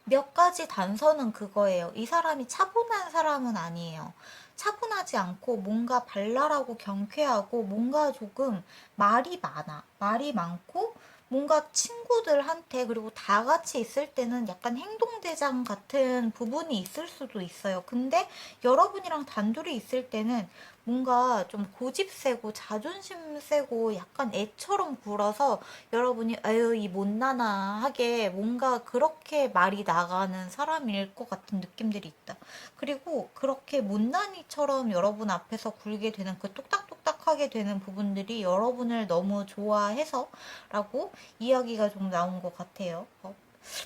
몇 가지 단서는 그거예요. 이 사람이 차분한 사람은 아니에요. 차분하지 않고 뭔가 발랄하고 경쾌하고 뭔가 조금 말이 많아. 말이 많고 뭔가 친구들한테 그리고 다 같이 있을 때는 약간 행동대장 같은 부분이 있을 수도 있어요. 근데 여러분이랑 단둘이 있을 때는 뭔가 좀 고집 세고 자존심 세고 약간 애처럼 굴어서 여러분이 에휴 이 못나나 하게 뭔가 그렇게 말이 나가는 사람일 것 같은 느낌들이 있다. 그리고 그렇게 못난이처럼 여러분 앞에서 굴게 되는 그 똑딱똑딱하게 되는 부분들이 여러분을 너무 좋아해서 라고 이야기가 좀 나온 것 같아요.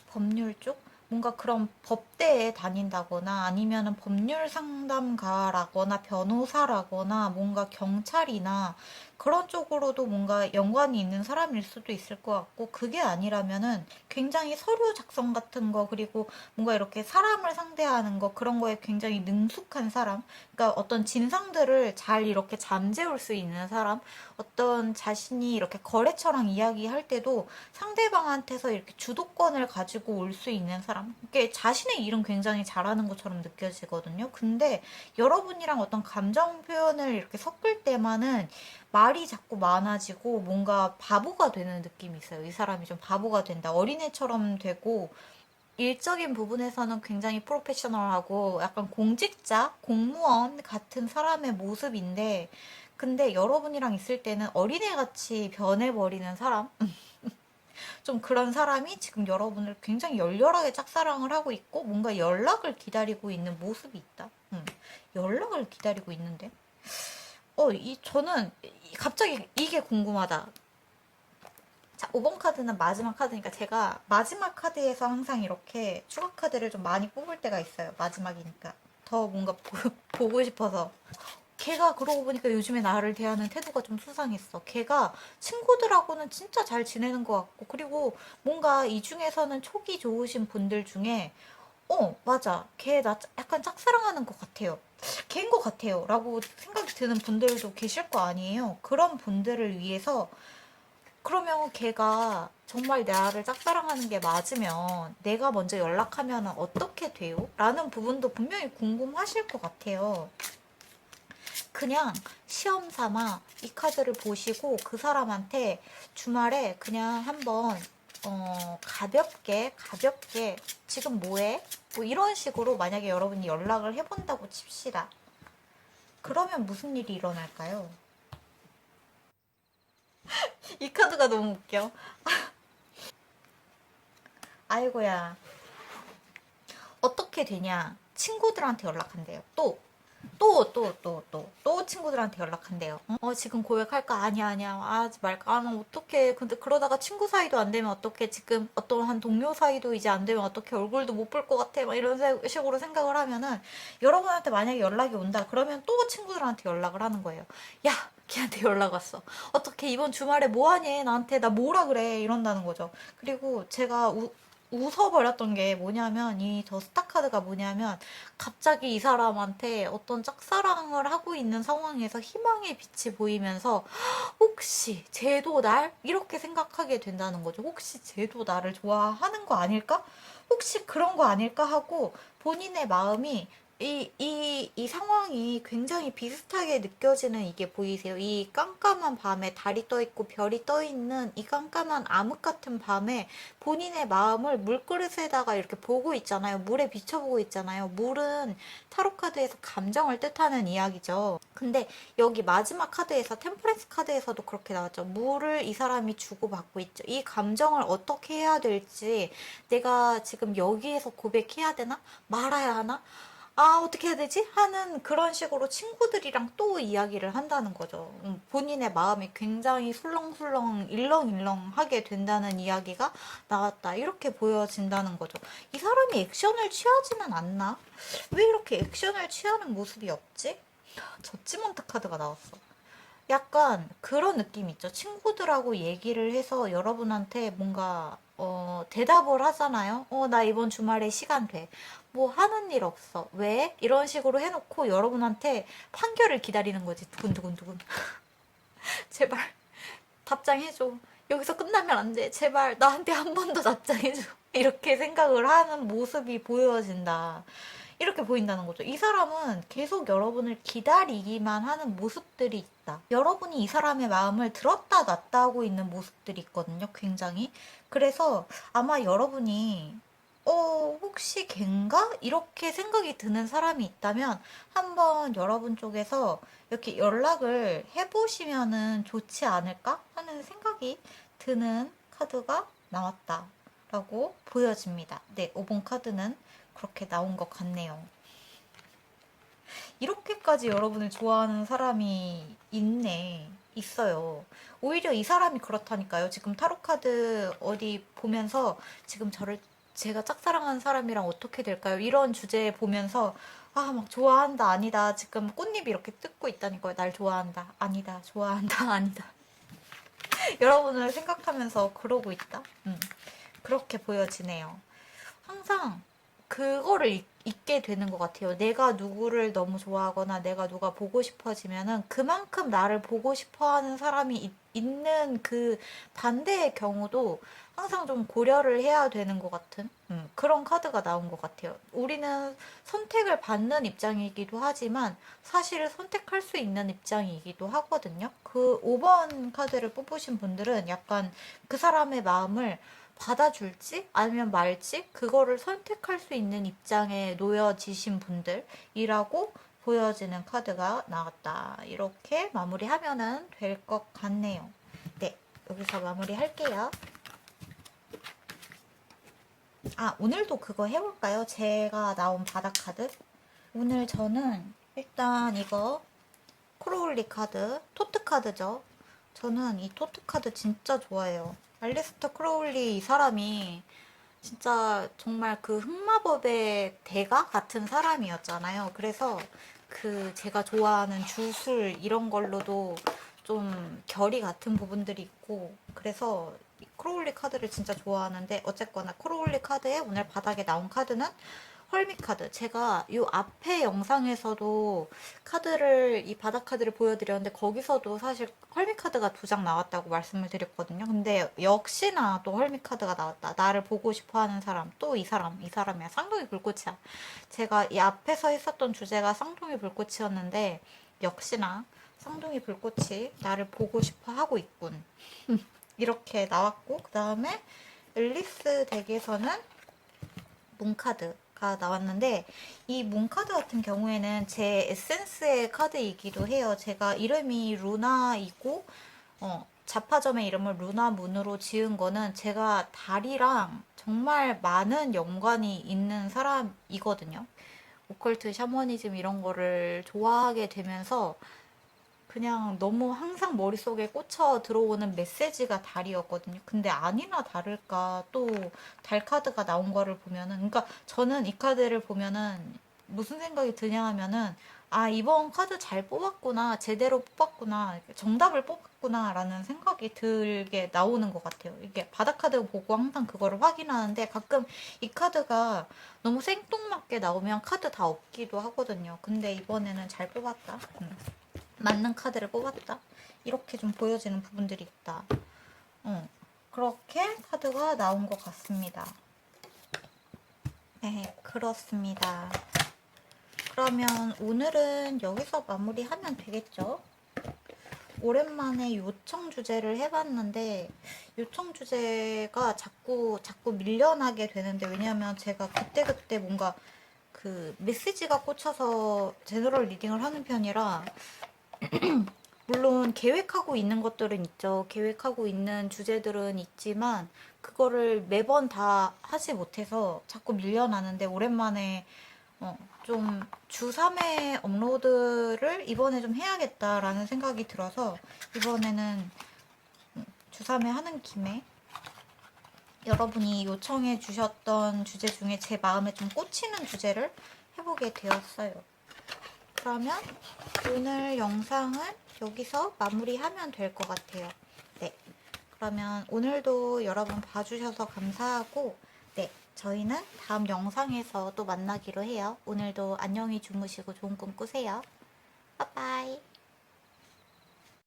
법률 쪽? 뭔가 그런 법대에 다닌다거나 아니면은 법률 상담가라거나 변호사라거나 뭔가 경찰이나 그런 쪽으로도 뭔가 연관이 있는 사람일 수도 있을 것 같고 그게 아니라면은 굉장히 서류 작성 같은 거 그리고 뭔가 이렇게 사람을 상대하는 거 그런 거에 굉장히 능숙한 사람 그러니까 어떤 진상들을 잘 이렇게 잠재울 수 있는 사람 어떤 자신이 이렇게 거래처랑 이야기할 때도 상대방한테서 이렇게 주도권을 가지고 올 수 있는 사람. 이게 자신의 일은 굉장히 잘하는 것처럼 느껴지거든요. 근데 여러분이랑 어떤 감정 표현을 이렇게 섞을 때만은 말이 자꾸 많아지고 뭔가 바보가 되는 느낌이 있어요. 이 사람이 좀 바보가 된다. 어린애처럼 되고 일적인 부분에서는 굉장히 프로페셔널하고 약간 공직자, 공무원 같은 사람의 모습인데 근데 여러분이랑 있을 때는 어린애같이 변해버리는 사람? 좀 그런 사람이 지금 여러분을 굉장히 열렬하게 짝사랑을 하고 있고 뭔가 연락을 기다리고 있는 모습이 있다. 연락을 기다리고 있는데 저는 갑자기 이게 궁금하다. 자, 5번 카드는 마지막 카드니까 제가 마지막 카드에서 항상 이렇게 추가 카드를 좀 많이 뽑을 때가 있어요. 마지막이니까. 더 뭔가 보고 싶어서. 걔가 그러고 보니까 요즘에 나를 대하는 태도가 좀 수상했어. 걔가 친구들하고는 진짜 잘 지내는 것 같고, 그리고 뭔가 이 중에서는 촉이 좋으신 분들 중에, 맞아. 걔 나 약간 짝사랑하는 것 같아요. 걔인 것 같아요. 라고 생각이 드는 분들도 계실 거 아니에요. 그런 분들을 위해서, 그러면 걔가 정말 나를 짝사랑하는 게 맞으면 내가 먼저 연락하면 어떻게 돼요? 라는 부분도 분명히 궁금하실 것 같아요. 그냥 시험 삼아 이 카드를 보시고 그 사람한테 주말에 그냥 한번 가볍게 지금 뭐해? 뭐 이런 식으로 만약에 여러분이 연락을 해본다고 칩시다. 그러면 무슨 일이 일어날까요? 이 카드가 너무 웃겨. 아이고야. 어떻게 되냐? 친구들한테 연락한대요. 또 친구들한테 연락한대요. 지금 고백할까? 아니야. 하지 말까? 나 어떡해. 근데 그러다가 친구 사이도 안 되면 어떡해. 지금 어떠한 동료 사이도 이제 안 되면 어떡해. 얼굴도 못 볼 것 같아. 막 이런 식으로 생각을 하면은 여러분한테 만약에 연락이 온다. 그러면 또 친구들한테 연락을 하는 거예요. 야! 걔한테 연락 왔어. 어떻게 이번 주말에 뭐 하니? 나한테 나 뭐라 그래? 이런다는 거죠. 그리고 제가 웃어버렸던 게 뭐냐면 이 더 스타 카드가 뭐냐면 갑자기 이 사람한테 어떤 짝사랑을 하고 있는 상황에서 희망의 빛이 보이면서 혹시 쟤도 날 이렇게 생각하게 된다는 거죠. 혹시 쟤도 나를 좋아하는 거 아닐까? 혹시 그런 거 아닐까 하고 본인의 마음이 이 상황이 굉장히 비슷하게 느껴지는 이게 보이세요? 이 깜깜한 밤에 달이 떠 있고 별이 떠 있는 이 깜깜한 암흑 같은 밤에 본인의 마음을 물그릇에다가 이렇게 보고 있잖아요. 물에 비춰보고 있잖아요. 물은 타로 카드에서 감정을 뜻하는 이야기죠. 근데 여기 마지막 카드에서 템퍼런스 카드에서도 그렇게 나왔죠. 물을 이 사람이 주고받고 있죠. 이 감정을 어떻게 해야 될지 내가 지금 여기에서 고백해야 되나? 말아야 하나? 어떻게 해야 되지? 하는 그런 식으로 친구들이랑 또 이야기를 한다는 거죠. 본인의 마음이 굉장히 술렁술렁, 일렁일렁하게 된다는 이야기가 나왔다. 이렇게 보여진다는 거죠. 이 사람이 액션을 취하지는 않나? 왜 이렇게 액션을 취하는 모습이 없지? 저지먼트 카드가 나왔어. 약간 그런 느낌 있죠. 친구들하고 얘기를 해서 여러분한테 뭔가 대답을 하잖아요. 나 이번 주말에 시간 돼. 뭐 하는 일 없어. 왜? 이런 식으로 해놓고 여러분한테 판결을 기다리는 거지. 두근두근두근. 제발 답장해줘. 여기서 끝나면 안 돼. 제발 나한테 한 번 더 답장해줘. 이렇게 생각을 하는 모습이 보여진다. 이렇게 보인다는 거죠. 이 사람은 계속 여러분을 기다리기만 하는 모습들이 있다. 여러분이 이 사람의 마음을 들었다 놨다 하고 있는 모습들이 있거든요. 굉장히. 그래서 아마 여러분이 혹시 걘가? 이렇게 생각이 드는 사람이 있다면 한번 여러분 쪽에서 이렇게 연락을 해보시면은 좋지 않을까 하는 생각이 드는 카드가 나왔다라고 보여집니다. 네, 5번 카드는 그렇게 나온 것 같네요. 이렇게까지 여러분을 좋아하는 사람이 있어요. 오히려 이 사람이 그렇다니까요. 지금 타로카드 어디 보면서 지금 제가 짝사랑하는 사람이랑 어떻게 될까요? 이런 주제 보면서 막 좋아한다, 아니다. 지금 꽃잎이 이렇게 뜯고 있다니까요. 날 좋아한다, 아니다. 좋아한다, 아니다. 여러분을 생각하면서 그러고 있다. 그렇게 보여지네요. 항상 그거를 잊게 되는 것 같아요. 내가 누구를 너무 좋아하거나 내가 누가 보고 싶어지면은 그만큼 나를 보고 싶어 하는 사람이 있는 그 반대의 경우도 항상 좀 고려를 해야 되는 것 같은 그런 카드가 나온 것 같아요. 우리는 선택을 받는 입장이기도 하지만 사실 선택할 수 있는 입장이기도 하거든요. 그 5번 카드를 뽑으신 분들은 약간 그 사람의 마음을 받아줄지 아니면 말지 그거를 선택할 수 있는 입장에 놓여지신 분들이라고 보여지는 카드가 나왔다. 이렇게 마무리하면은 될 것 같네요. 네, 여기서 마무리할게요. 오늘도 그거 해볼까요? 제가 나온 바닥 카드. 오늘 저는 일단 이거 크로울리 카드, 토트 카드죠. 저는 이 토트 카드 진짜 좋아해요. 알리스터 크로울리 이 사람이 진짜 정말 그 흑마법의 대가 같은 사람이었잖아요. 그래서 그 제가 좋아하는 주술 이런 걸로도 좀 결이 같은 부분들이 있고 그래서 크로울리 카드를 진짜 좋아하는데 어쨌거나 크로울리 카드에 오늘 바닥에 나온 카드는 헐미 카드. 제가 이 앞에 영상에서도 이 바닥 카드를 보여드렸는데 거기서도 사실 헐미 카드가 2장 나왔다고 말씀을 드렸거든요. 근데 역시나 또 헐미 카드가 나왔다. 나를 보고 싶어 하는 사람. 또 이 사람이야. 쌍둥이 불꽃이야. 제가 이 앞에서 했었던 주제가 쌍둥이 불꽃이었는데 역시나 쌍둥이 불꽃이 나를 보고 싶어 하고 있군. 이렇게 나왔고 그 다음에 앨리스 덱에서는 문카드가 나왔는데 이 문카드 같은 경우에는 제 에센스의 카드이기도 해요. 제가 이름이 루나이고 자파점의 이름을 루나문으로 지은 거는 제가 달이랑 정말 많은 연관이 있는 사람이거든요. 오컬트, 샤머니즘 이런 거를 좋아하게 되면서 그냥 너무 항상 머릿속에 꽂혀 들어오는 메시지가 달이었거든요. 근데 아니나 다를까 또 달 카드가 나온 거를 보면은, 그러니까 저는 이 카드를 보면은 무슨 생각이 드냐 하면은, 이번 카드 잘 뽑았구나, 제대로 뽑았구나, 정답을 뽑았구나, 라는 생각이 들게 나오는 것 같아요. 이게 바닥 카드 보고 항상 그거를 확인하는데 가끔 이 카드가 너무 생뚱맞게 나오면 카드 다 없기도 하거든요. 근데 이번에는 잘 뽑았다. 맞는 카드를 뽑았다. 이렇게 좀 보여지는 부분들이 있다. 그렇게 카드가 나온 것 같습니다. 네, 그렇습니다. 그러면 오늘은 여기서 마무리하면 되겠죠? 오랜만에 요청 주제를 해봤는데 요청 주제가 자꾸 밀려나게 되는데 왜냐면 제가 그때그때 뭔가 그 메시지가 꽂혀서 제너럴 리딩을 하는 편이라 물론 계획하고 있는 것들은 있죠. 계획하고 있는 주제들은 있지만 그거를 매번 다 하지 못해서 자꾸 밀려나는데 오랜만에 좀 주 3회 업로드를 이번에 좀 해야겠다라는 생각이 들어서 이번에는 주 3회 하는 김에 여러분이 요청해 주셨던 주제 중에 제 마음에 좀 꽂히는 주제를 해보게 되었어요. 그러면 오늘 영상은 여기서 마무리하면 될 것 같아요. 네. 그러면 오늘도 여러분 봐주셔서 감사하고, 네. 저희는 다음 영상에서 또 만나기로 해요. 오늘도 안녕히 주무시고 좋은 꿈 꾸세요. 빠빠이.